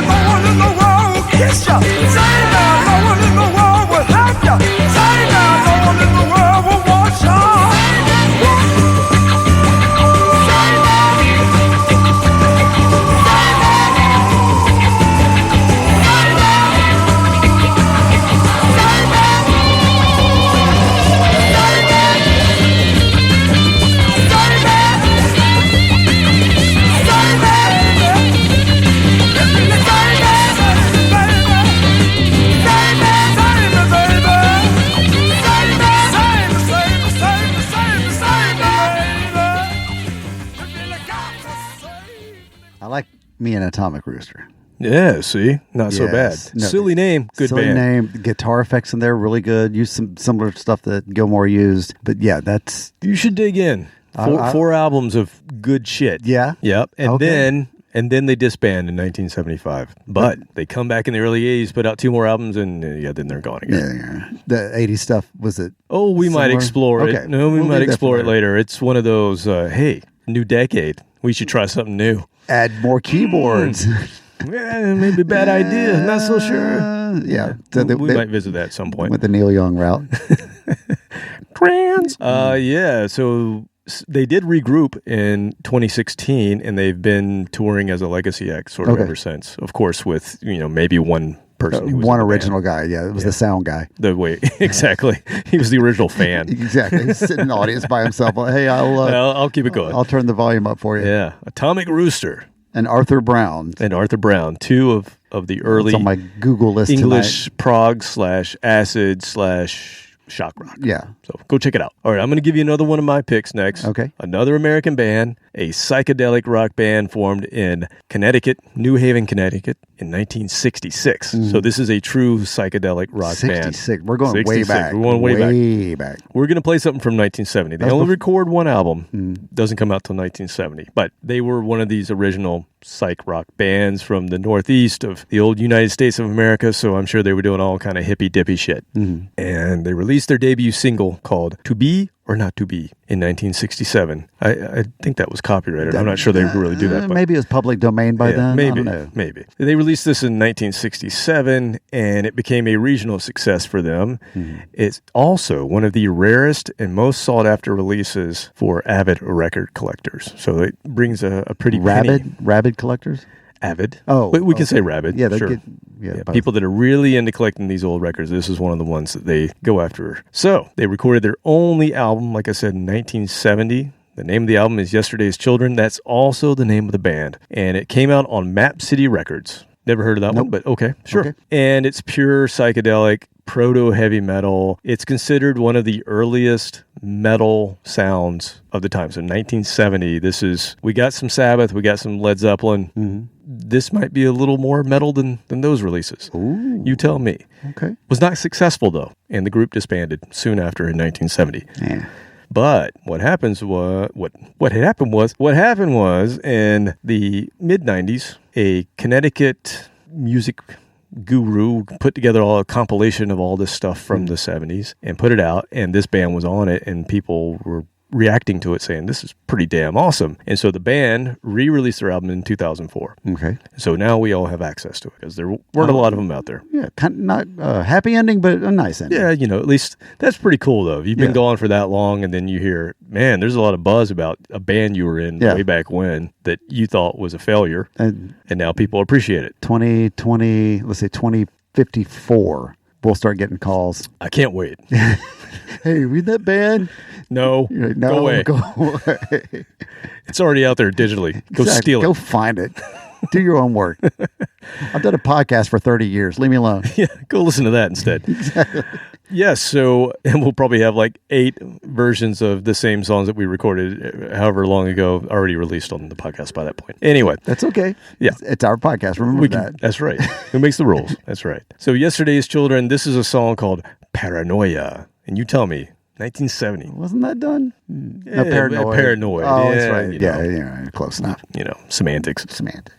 No one in the world will kiss you. Save Me and Atomic Rooster. Yeah, see? Not so bad. No, silly name, good silly band. name. Guitar effects in there, really good. Use some similar stuff that Gilmore used. But yeah, that's... You should dig in. Four albums of good shit. Yeah? Yep. Okay. And then they disband in 1975. But they come back in the early 80s, put out 2 more albums, and then they're gone again. Yeah. The 80s stuff, was it? Oh, we might similar? explore it. Okay. No, we We'll might leave that explore for it later. It's one of those, hey, new decade. We should try something new. Add more keyboards. Yeah, maybe a bad idea. Not so sure. Yeah. We might visit that at some point. With the Neil Young route. Trans. Yeah, so they did regroup in 2016, and they've been touring as a Legacy Act sort of ever since. Of course, with maybe one person, who was one in the original band. guy. Yeah, it was the sound guy. Exactly. He was the original fan. Exactly. He's sitting in the audience by himself. Like, hey, I'll keep it going. I'll turn the volume up for you. Yeah, Atomic Rooster and Arthur Brown. 2 of the early it's on my Google list English tonight. prog / acid / shock rock. Yeah. So go check it out. All right, I'm going to give you another one of my picks next. Okay. Another American band, a psychedelic rock band formed in Connecticut, New Haven, Connecticut in 1966. So this is a true psychedelic rock band. 66. We're going way back. We're going way back. We're going to play something from 1970. They only record one album. Doesn't come out till 1970. But they were one of these original psych rock bands from the northeast of the old United States of America, so I'm sure they were doing all kind of hippy-dippy shit. And they released their debut single called To Be or Not To Be in 1967. I think that was copyrighted. I'm not sure they really do that. But Maybe it was public domain by then. Maybe, I don't know. maybe. They released this in 1967, and it became a regional success for them. It's also one of the rarest and most sought-after releases for avid record collectors. So it brings a pretty rabid collectors? Avid. Oh, we can say rabid. Yeah, sure. Yeah, people that are really into collecting these old records, this is one of the ones that they go after. So they recorded their only album, like I said, in 1970. The name of the album is Yesterday's Children. That's also the name of the band. And it came out on Map City Records. Never heard of that one, but okay, sure. Okay. And it's pure psychedelic, proto-heavy metal. It's considered one of the earliest metal sounds of the time. So 1970, we got some Sabbath, we got some Led Zeppelin. This might be a little more metal than those releases. Ooh. You tell me. Okay. Was not successful, though, and the group disbanded soon after in 1970. Yeah. But what happened was in the mid-90s, a Connecticut music guru put together a compilation of all this stuff from the 70s and put it out, and this band was on it, and people were reacting to it saying, this is pretty damn awesome. And so the band re-released their album in 2004. Okay. So now we all have access to it because there weren't a lot of them out there. Yeah, kind of not a happy ending, but a nice ending. Yeah, at least that's pretty cool, though. If you've been gone for that long and then you hear, man, there's a lot of buzz about a band you were in way back when that you thought was a failure, and now people appreciate it. 2054, we'll start getting calls. I can't wait. Hey, read that band? No, Like, no, go away. Go away. It's already out there digitally. Go steal it. Go find it. Do your own work. I've done a podcast for 30 years. Leave me alone. Yeah, go listen to that instead. Exactly. Yes, so, and we'll probably have like 8 versions of the same songs that we recorded however long ago already released on the podcast by that point. Anyway. That's okay. Yeah. It's our podcast. Remember that. That's right. Who makes the rules? That's right. So Yesterday's Children, this is a song called Paranoia. And you tell me, 1970. Wasn't that done? Yeah, Paranoid. Paranoid. Oh, yeah, that's right. you know. Yeah, close enough. Semantics. Semantic.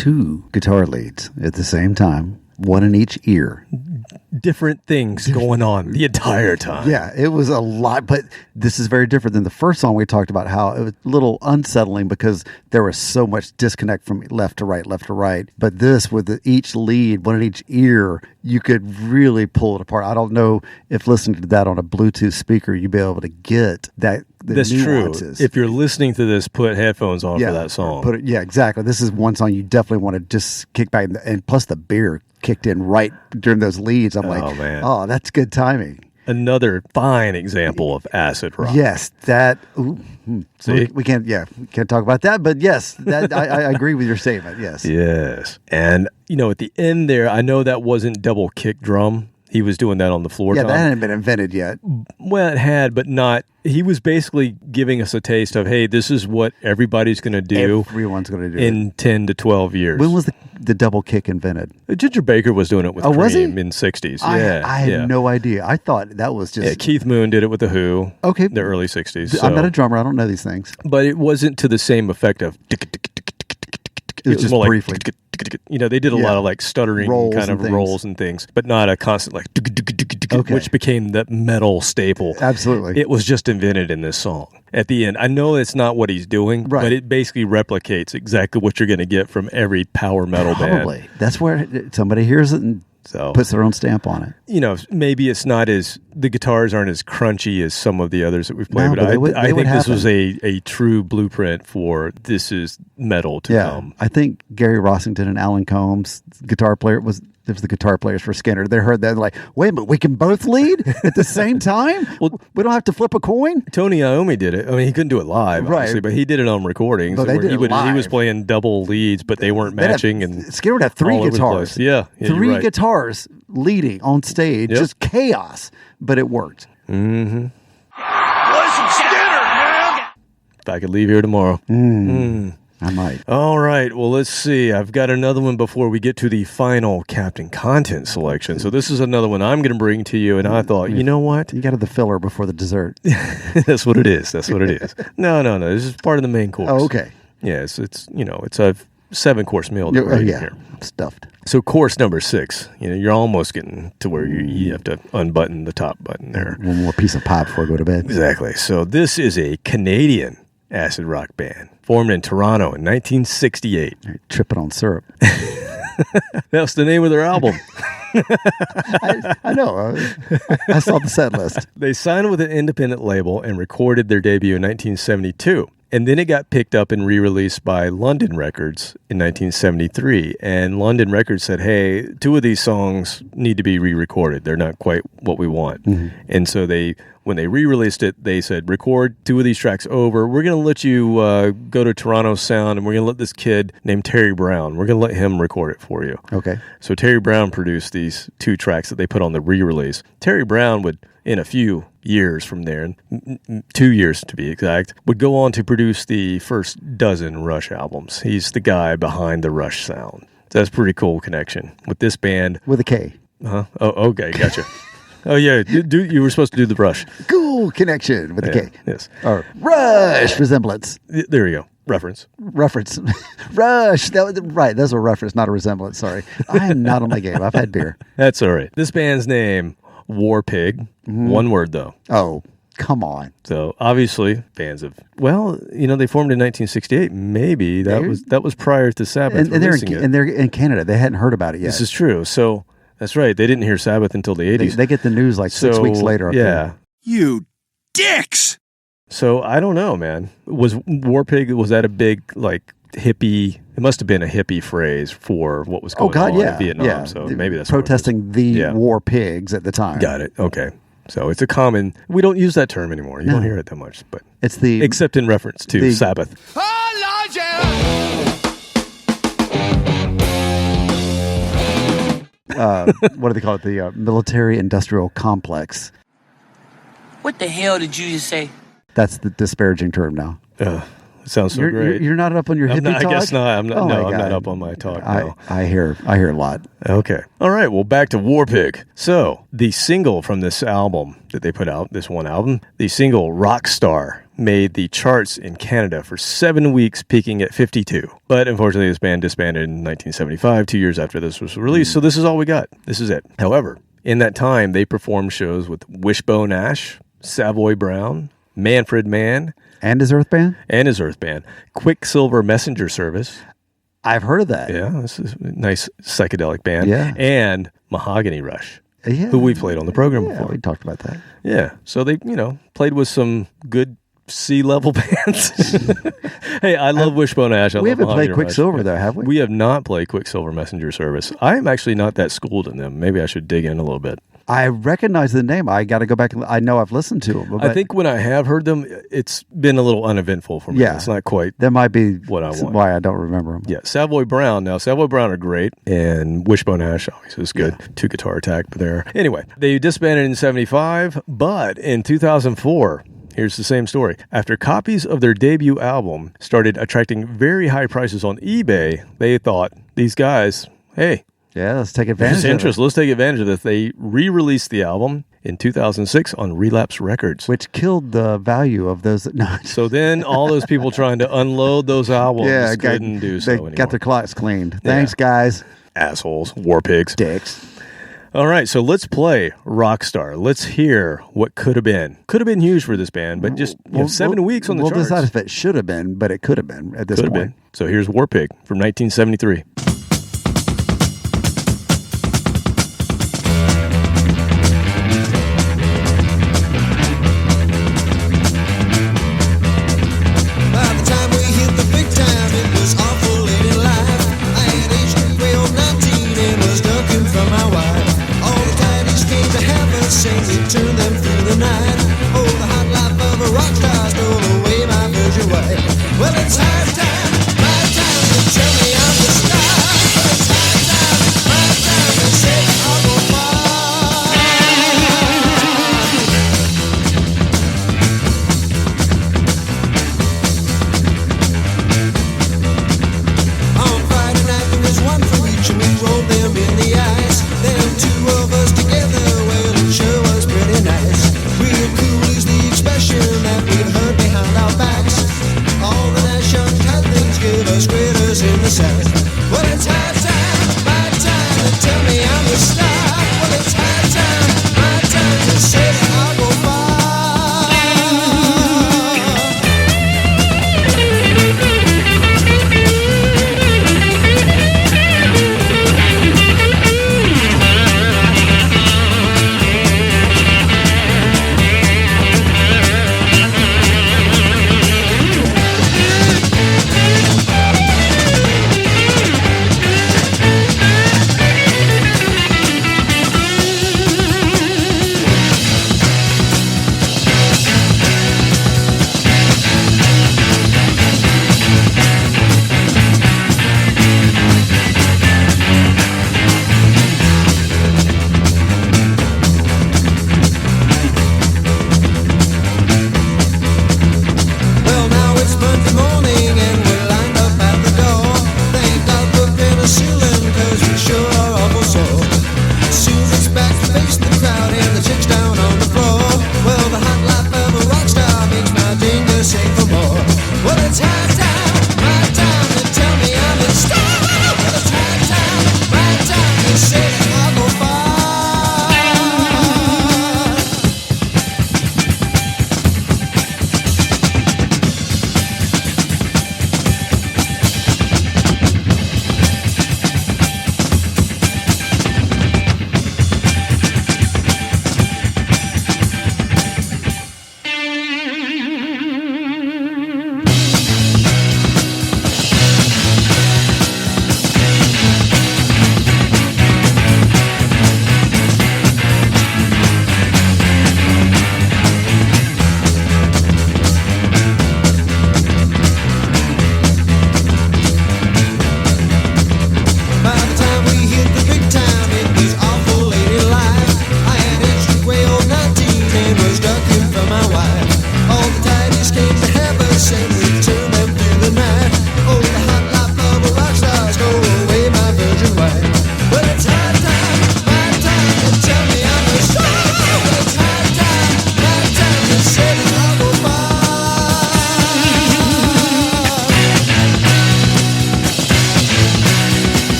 2 guitar leads at the same time, one in each ear. Different things going on the entire time. Yeah, it was a lot, but this is very different than the first song we talked about, how it was a little unsettling because there was so much disconnect from left to right. But this, with each lead, one in each ear, you could really pull it apart. I don't know if listening to that on a Bluetooth speaker, you'd be able to get that. That's nuances. true. If you're listening to this, put headphones on for that song. Yeah, exactly. This is one song you definitely want to just kick back, and plus the beer kicked in right during those leads. I'm like, man. Oh, that's good timing. Another fine example of acid rock. Yes, that. So we can't talk about that, but yes, that I agree with your statement. Yes. Yes, and at the end there, I know that wasn't double kick drum. He was doing that on the floor. Yeah, that hadn't been invented yet. Well, it had, but not. He was basically giving us a taste of, hey, this is what everybody's going to do. Everyone's going to do in 10 to 12 years. When was the double kick invented? Ginger Baker was doing it with Cream in the 60s. I had no idea. I thought that was just... Yeah, Keith Moon did it with The Who. Okay. The early 60s. I'm not a drummer. I don't know these things. But it wasn't to the same effect of... It was just more briefly. They did a lot of like stuttering rolls kind of rolls and things, but not a constant like, which became the metal staple. Absolutely. It was just invented in this song. At the end, I know it's not what he's doing, but it basically replicates exactly what you're going to get from every power metal band. Probably. That's where somebody hears it and puts their own stamp on it. Maybe it's not the guitars aren't as crunchy as some of the others that we've played, but I think this was a true blueprint for this is metal to come. I think Gary Rossington and Alan Combs, guitar player, was the guitar players for Skinner. They heard that and like, wait a minute, we can both lead at the same time? Well, we don't have to flip a coin? Tony Iommi did it. I mean, he couldn't do it live, obviously, but he did it on recordings. But he was playing double leads, but they weren't matching. And Skinner would have 3 guitars. Yeah, 3 guitars leading on stage, just chaos, but it worked. Mm-hmm. Play some Skinner, man! If I could leave here tomorrow. I might. All right. Well, let's see. I've got another one before we get to the final Captain Content selection. So this is another one I'm going to bring to you. And I thought, you know what? You got the filler before the dessert. That's what it is. No. This is part of the main course. Oh, okay. Yeah, it's a 7-course meal. Here. I'm stuffed. So course number 6, you're almost getting to where you have to unbutton the top button there. One more piece of pie before I go to bed. Exactly. So this is a Canadian acid rock band formed in Toronto in 1968. You're tripping on syrup. That's the name of their album. I know. I saw the set list. They signed with an independent label and recorded their debut in 1972. And then it got picked up and re-released by London Records in 1973. And London Records said, hey, 2 of these songs need to be re-recorded. They're not quite what we want. Mm-hmm. And so when they re-released it, they said, record 2 of these tracks over. We're going to let you go to Toronto Sound, and we're going to let this kid named Terry Brown, we're going to let him record it for you. Okay. So Terry Brown produced these 2 tracks that they put on the re-release. Terry Brown would, in a few years from there, 2 years to be exact, would go on to produce the first dozen Rush albums. He's the guy behind the Rush sound. So that's a pretty cool connection with this band. With a K. Oh, okay, gotcha. Oh, yeah, you were supposed to do the Rush. Cool connection with a K. Yes. Or Rush resemblance. There you go. Reference. Rush. Right, that's a reference, not a resemblance. Sorry. I am not on my game. I've had beer. That's all right. This band's name, War Pig. Mm-hmm. One word, though. Oh, come on. So, obviously, fans of... Well, they formed in 1968. Maybe that was prior to Sabbath releasing it. And they're in Canada. They hadn't heard about it yet. This is true. So... That's right. They didn't hear Sabbath until the 80s. They get the news like 6 weeks later. Yeah. You dicks! So I don't know, man. Was War Pig, was that a big, like, hippie? It must have been a hippie phrase for what was going on in Vietnam. Yeah. So maybe that's protesting the war pigs at the time. Got it. Okay. So it's a common... We don't use that term anymore. You don't hear it that much. But it's the... Except in reference to Sabbath. What do they call it? The military-industrial complex. What the hell did you just say? That's the disparaging term now. It sounds so great. You're not up on your hippie talk? I guess not. I'm not up on my talk. No. I hear a lot. Okay. All right. Well, back to War Pig. So the single from this album that they put out, this one album, the single Rockstar, made the charts in Canada for 7 weeks, peaking at 52. But unfortunately, this band disbanded in 1975, 2 years after this was released. So this is all we got. This is it. However, in that time, they performed shows with Wishbone Ash, Savoy Brown, Manfred Mann. And his Earth Band? And his Earth Band. Quicksilver Messenger Service. I've heard of that. Yeah, this is a nice psychedelic band. Yeah. And Mahogany Rush. Yeah. Who we played on the program Yeah, before. we talked about that. Yeah. So they, played with some good C-level bands. Hey, I love Wishbone Ash. We haven't played Quicksilver, though, have we? We have not played Quicksilver Messenger Service. I am actually not that schooled in them. Maybe I should dig in a little bit. I recognize the name. I got to go back. I know I've listened to them. I think when I have heard them, it's been a little uneventful for me. Yeah. It's not quite that might be what I want. Why I don't remember them. Yeah, Savoy Brown. Now, Savoy Brown are great, and Wishbone Ash obviously is good. Yeah. 2 guitar attack there. Anyway, they disbanded in 75, but in 2004... Here's the same story. After copies of their debut album started attracting very high prices on eBay, they thought, these guys, hey, yeah, let's take advantage of it. Let's take advantage of this. They re-released the album in 2006 on Relapse Records. Which killed the value of those. No. So then all those people trying to unload those albums couldn't do so anymore. They got their clocks cleaned. Thanks, guys. Assholes. War pigs. Dicks. All right, so let's play Rockstar. Let's hear what could have been. Could have been huge for this band, but just 7 weeks on the charts. We'll decide if it should have been, but it could have been at this point. So here's War Pig from 1973. Turn them through the night. Oh, the hot life of a rock star stole away my virgin wife. Well, it's high time to tell me I'm the star. It's high time to say I'll go far. On Friday night there was one for each, and we rolled them in the ice. Then 2 of us together, well, it sure was pretty nice. We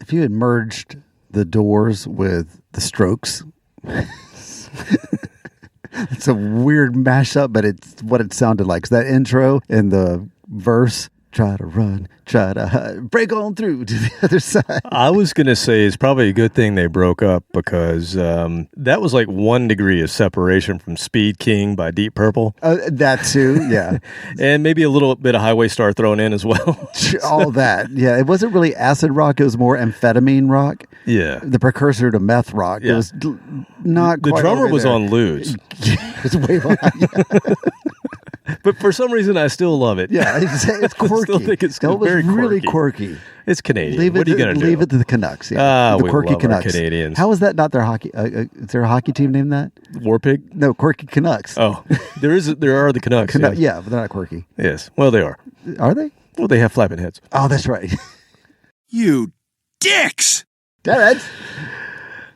If you had merged the Doors with the Strokes, it's a weird mashup, but it's what it sounded like. 'Cause that intro and the verse, try to run, try to hide, break on through to the other side. I was going to say it's probably a good thing they broke up because that was like 1 degree of separation from Speed King by Deep Purple. That too, yeah. And maybe a little bit of Highway Star thrown in as well. All that. Yeah, it wasn't really acid rock. It was more amphetamine rock. Yeah. The precursor to meth rock. Yeah. It was not The quite drummer over was there. on Lose. It's way behind. Yeah. But for some reason, I still love it. Yeah, it's quorky. I still think it's that was very really quirky. quirky. It's Canadian. Leave it, what are you going to do? Leave it to the Canucks. Yeah. The we quirky love our Canucks. Canadians. How is that not their hockey? Is there a hockey team named that? War Pig? No, quirky Canucks. Oh, there are the Canucks. Yes. Yeah, but they're not quirky. Yes. Well, they are. Are they? Well, they have flapping heads. Oh, that's right. You dicks! Damn it.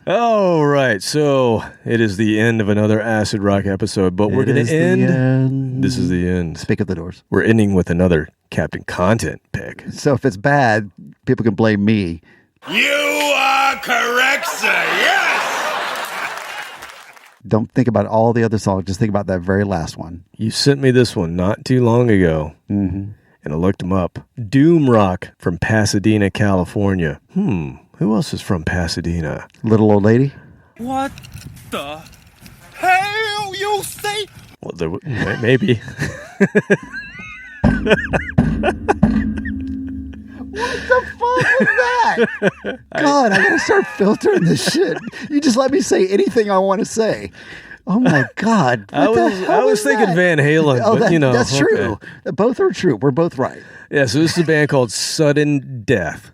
All right. So it is the end of another Acid Rock episode, but we're going to end. This is the end. Speak of the Doors. We're ending with another Captain Content pick. So if it's bad, people can blame me. You are correct, sir. Yes! Don't think about all the other songs. Just think about that very last one. You sent me this one not too long ago, and I looked them up. Doom Rock from Pasadena, California. Who else is from Pasadena? Little Old Lady. What the hell you say? Well, maybe. What the fuck was that? God, I gotta start filtering this shit. You just let me say anything I want to say. Oh my God. I was thinking that? Van Halen, Oh, but that's true. Both are true. We're both right. Yeah, so this is a band called Sudden Death.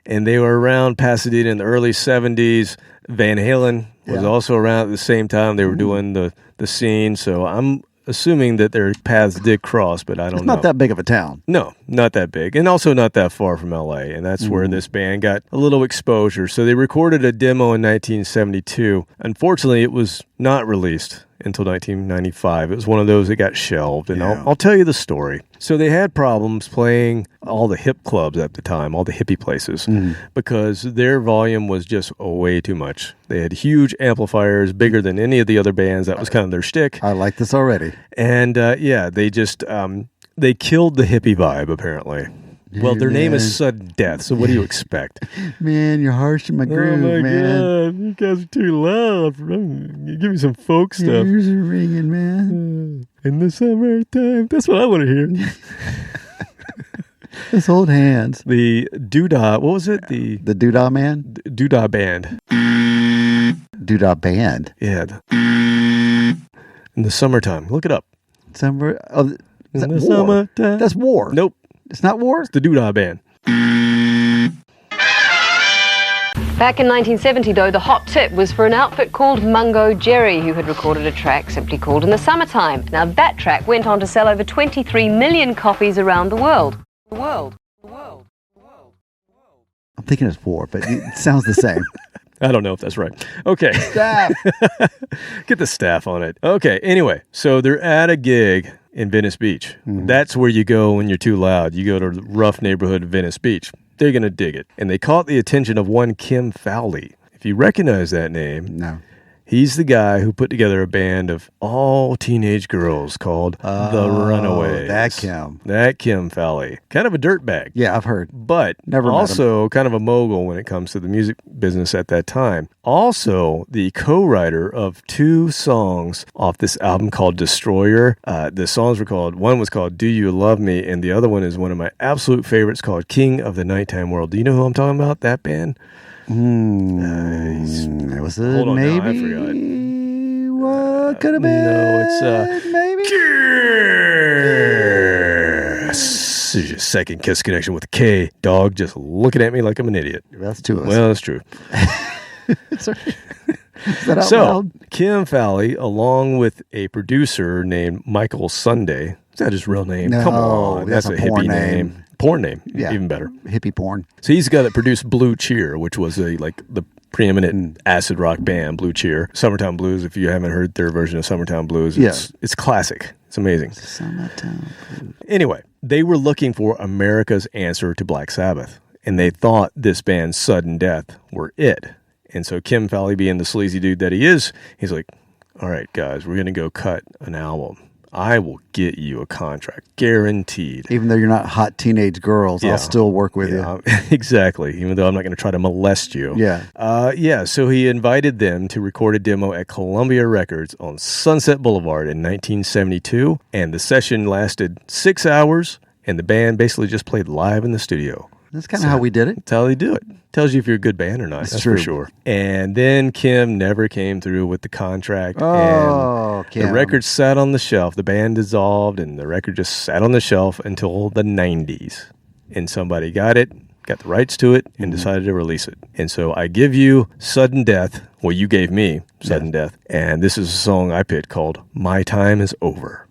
And they were around Pasadena in the early 70s. Van Halen was also around at the same time. They were doing the scene. So I'm assuming that their paths did cross, but I don't know. It's not that big of a town. No, not that big. And also not that far from LA. And that's where this band got a little exposure. So they recorded a demo in 1972. Unfortunately, it was not released until 1995. It was one of those that got shelved. And I'll tell you the story. So they had problems playing all the hip clubs at the time, all the hippie places, because their volume was just way too much. They had huge amplifiers, bigger than any of the other bands. That was kind of their shtick. I like this already. And they just they killed the hippie vibe, apparently. Well, their name is Sudden Death, so what do you expect? Man, you're harsh in my groove, man. God, you guys are too loud. Give me some folk stuff. Ears are ringing, man. In the summertime. That's what I want to hear. Let's hold hands. The Doodah, what was it? The Doodah Man? Doodah Band. Doodah Band? Yeah. In the summertime. Look it up. Summer. Oh, is that In the War? summertime. That's War. Nope. It's not War? It's the Doodah Band. Back in 1970, though, the hot tip was for an outfit called Mungo Jerry, who had recorded a track simply called In the Summertime. Now, that track went on to sell over 23 million copies around the world. I'm thinking it's War, but it sounds the same. I don't know if that's right. Okay. Staff. Get the staff on it. Okay. Anyway, so they're at a gig in Venice Beach. That's where you go when you're too loud. You go to the rough neighborhood of Venice Beach. They're going to dig it. And they caught the attention of one Kim Fowley. If you recognize that name, No. he's the guy who put together a band of all teenage girls called The Runaways. That Kim. That Kim Fowley. Kind of a dirtbag. Yeah, I've heard. But Never met also kind of a mogul when it comes to the music business at that time. Also, the co-writer of 2 songs off this album called Destroyer. The songs were called, one was called Do You Love Me, and the other one is one of my absolute favorites called King of the Nighttime World. Do you know who I'm talking about? That band? Nice. Was it Hold on maybe? now, I forgot. What could have been? No, it's maybe. Kiss. Second Kiss connection with a K. Dog just looking at me like I'm an idiot. That's 2 of us. Well, that's true. Sorry. Is that out So, loud? Kim Fowley, along with a producer named Michael Sunday. Is that his real name? No, Come on. that's a hippie porn name. name. Porn name. Yeah. Even better. Hippie porn. So he's the guy that produced Blue Cheer, which was the preeminent acid rock band, Blue Cheer. Summertime Blues, if you haven't heard their version of Summertime Blues, it's classic. It's amazing. Summertime. Anyway, they were looking for America's answer to Black Sabbath. and they thought this band Sudden Death were it. And so Kim Fowley, being the sleazy dude that he is, he's like, all right, guys, we're going to go cut an album. I will get you a contract, guaranteed. Even though you're not hot teenage girls, Yeah. I'll still work with you. Exactly. Even though I'm not going to try to molest you. Yeah. So he invited them to record a demo at Columbia Records on Sunset Boulevard in 1972. And the session lasted 6 hours. And the band basically just played live in the studio. That's kind of how we did it. That's how they do it. Tells you if you're a good band or not. That's true. for sure. And then Kim never came through with the contract. Oh, and Kim. The record sat on the shelf. The band dissolved, and the record just sat on the shelf until the 90s. And somebody got it, got the rights to it, and decided to release it. And so I give you Sudden Death. Well, you gave me Sudden Death. And this is a song I picked called My Time Is Over.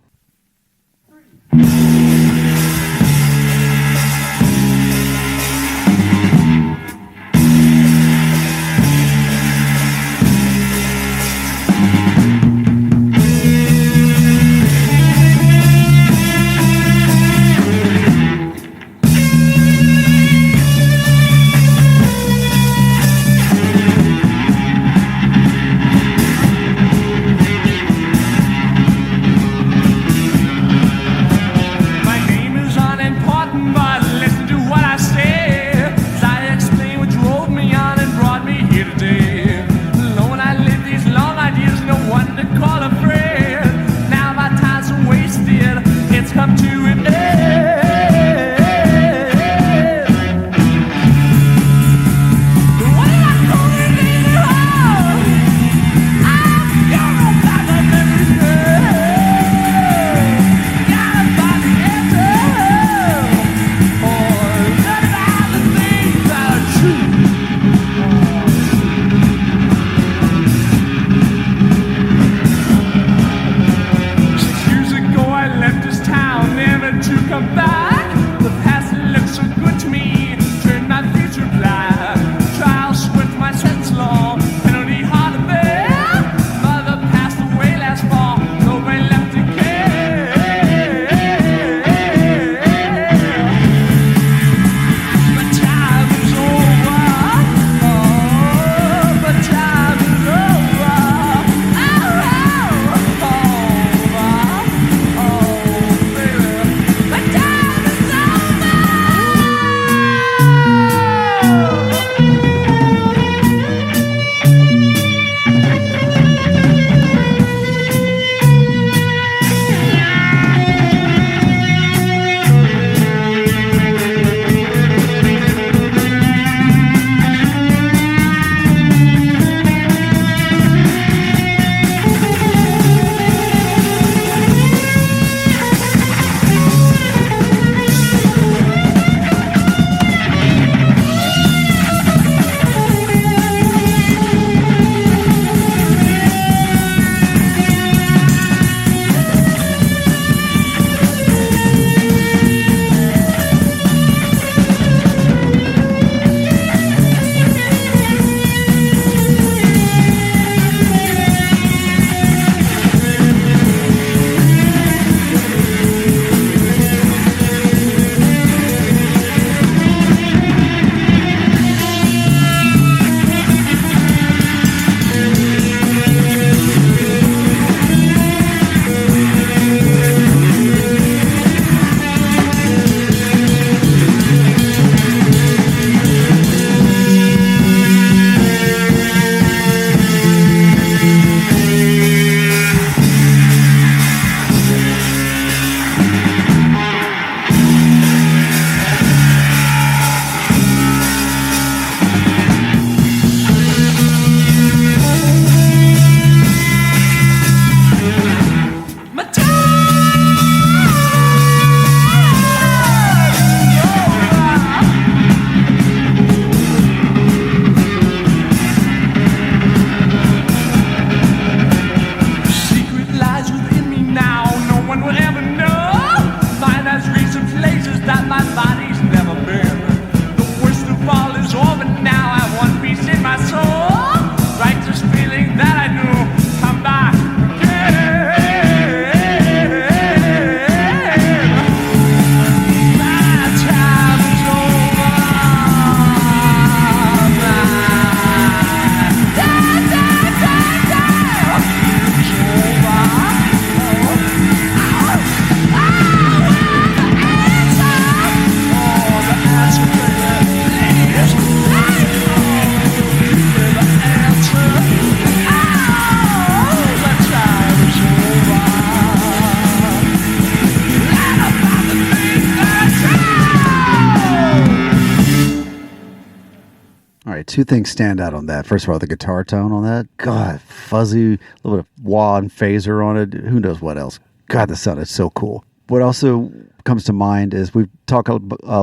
right, two things stand out on that. First of all, the guitar tone on that. God, fuzzy, a little bit of wah and phaser on it. Who knows what else? God, the sound is so cool. What also comes to mind is we talk a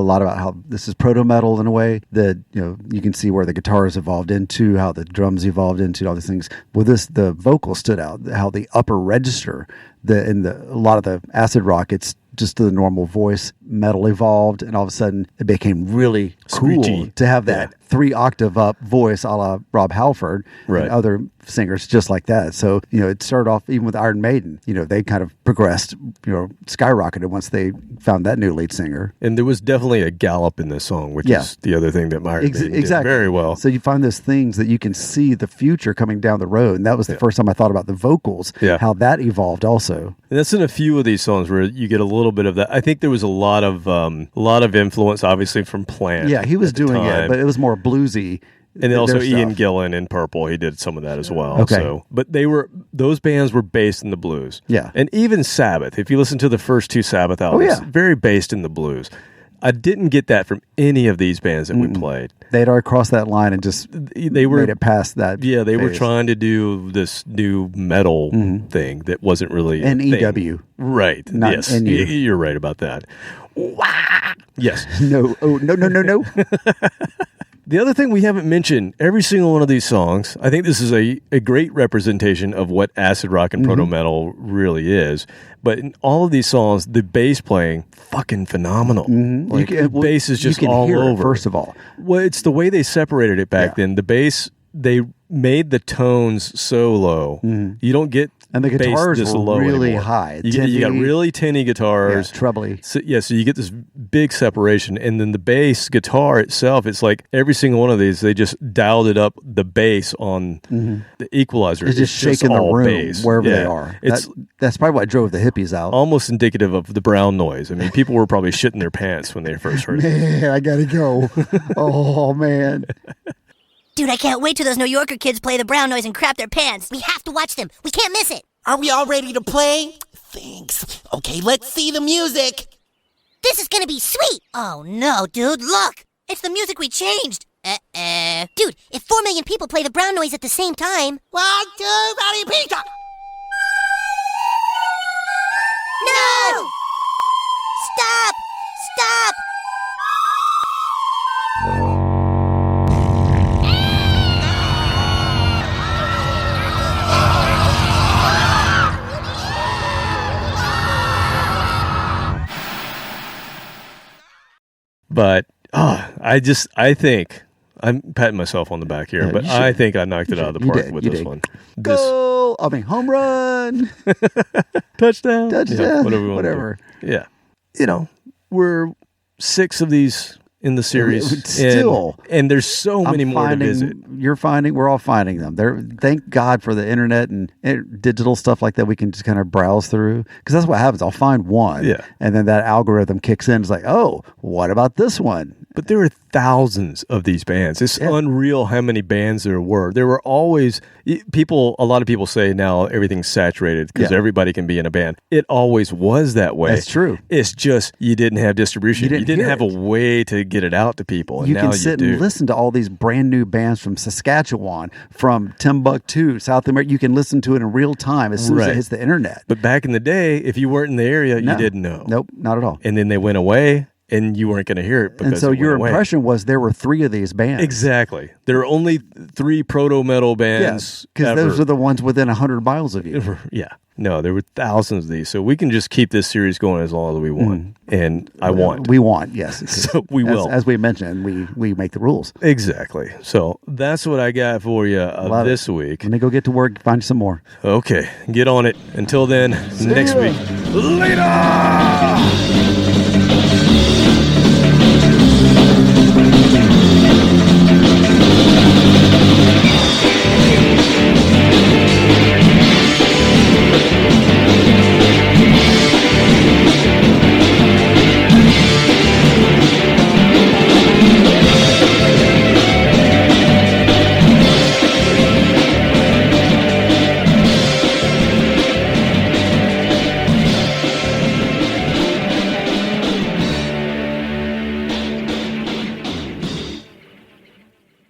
lot about how this is proto metal in a way that, you can see where the guitars evolved into, how the drums evolved into, all these things. With this, the vocal stood out, how the upper register, a lot of the acid rock, it's just the normal voice. Metal evolved, and all of a sudden it became really cool to have that 3-octave up voice a la Rob Halford and other singers just like that. So, it started off even with Iron Maiden. They kind of progressed, skyrocketed once they found that new lead singer. And there was definitely a gallop in this song, which is the other thing that Iron Maiden did very well. So you find those things that you can see the future coming down the road. And that was the first time I thought about the vocals, how that evolved also. And that's in a few of these songs where you get a little bit of that. I think there was a lot of influence, obviously, from Plant. Yeah, he was doing it, but it was more bluesy. And also Ian Gillan in Purple, he did some of that as well. Okay. So, but those bands were based in the blues. Yeah. And even Sabbath, if you listen to the first 2 Sabbath albums, very based in the blues. I didn't get that from any of these bands that we played. They'd already crossed that line and just made it past that. Yeah, they were trying to do this new metal thing that wasn't really NEW. Right. Not yes. NU. You're right about that. Yes. No. Oh, no. The other thing we haven't mentioned, every single one of these songs, I think this is a great representation of what acid rock and proto metal really is. But in all of these songs, the bass playing, fucking phenomenal. Like, the bass is just all over. It, first of all. Well, it's the way they separated it back then. The bass, they made the tones so low. You don't get and the guitars bass this were low really anymore. high. You got really tinny guitars. Trebly. So you get this big separation. And then the bass guitar itself, it's like every single one of these, they just dialed it up the bass on the equalizer. It's just shaking the room bass. wherever they are. That's probably what drove the hippies out. Almost indicative of the brown noise. I mean, people were probably shitting their pants when they first heard it. Man, I gotta go. Oh, man. Dude, I can't wait till those New Yorker kids play the brown noise and crap their pants. We have to watch them. We can't miss it. Are we all ready to play? Thanks. Okay, let's see the music. This is gonna be sweet. Oh no, dude, look. It's the music we changed. Dude, if 4 million people play the brown noise at the same time. 1, 2, 3, pizza. No! Stop! Stop! But I think I'm patting myself on the back here, but I think I knocked it out of the park with this one. Go! Home run! Touchdown! Touchdown! Yeah, whatever. Yeah. We're 6 of these in the series. Still. And there's so many more to visit. We're all finding them. Thank God for the internet and digital stuff like that we can just kind of browse through. Because that's what happens. I'll find one. Yeah. And then that algorithm kicks in. It's like, oh, what about this one? But there are thousands of these bands. It's unreal how many bands there were. There were always a lot of people say now everything's saturated because everybody can be in a band. It always was that way. That's true. It's just you didn't have distribution. You didn't have a way to get it out to people. And you now can sit you do. and listen to all these brand new bands from Saskatchewan, from Timbuktu, South America. You can listen to it in real time as soon as it hits the internet. But back in the day, if you weren't in the area, you didn't know. Nope, not at all. And then they went away. And you weren't going to hear it because and so your impression was there were 3 of these bands. Exactly. There are only 3 proto metal bands. Because those are the ones within 100 miles of you. Yeah. No, there were thousands of these. So we can just keep this series going as long as we want. And I want. We want, yes. So we will. As we mentioned, we make the rules. Exactly. So that's what I got for you this week. Let me go get to work, find you some more. Okay. Get on it. Until then, next week. Later!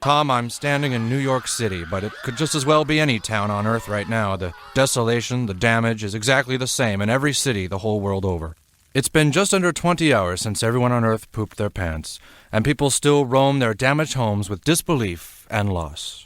Tom, I'm standing in New York City, but it could just as well be any town on Earth right now. The desolation, the damage is exactly the same in every city the whole world over. It's been just under 20 hours since everyone on Earth pooped their pants, and people still roam their damaged homes with disbelief and loss.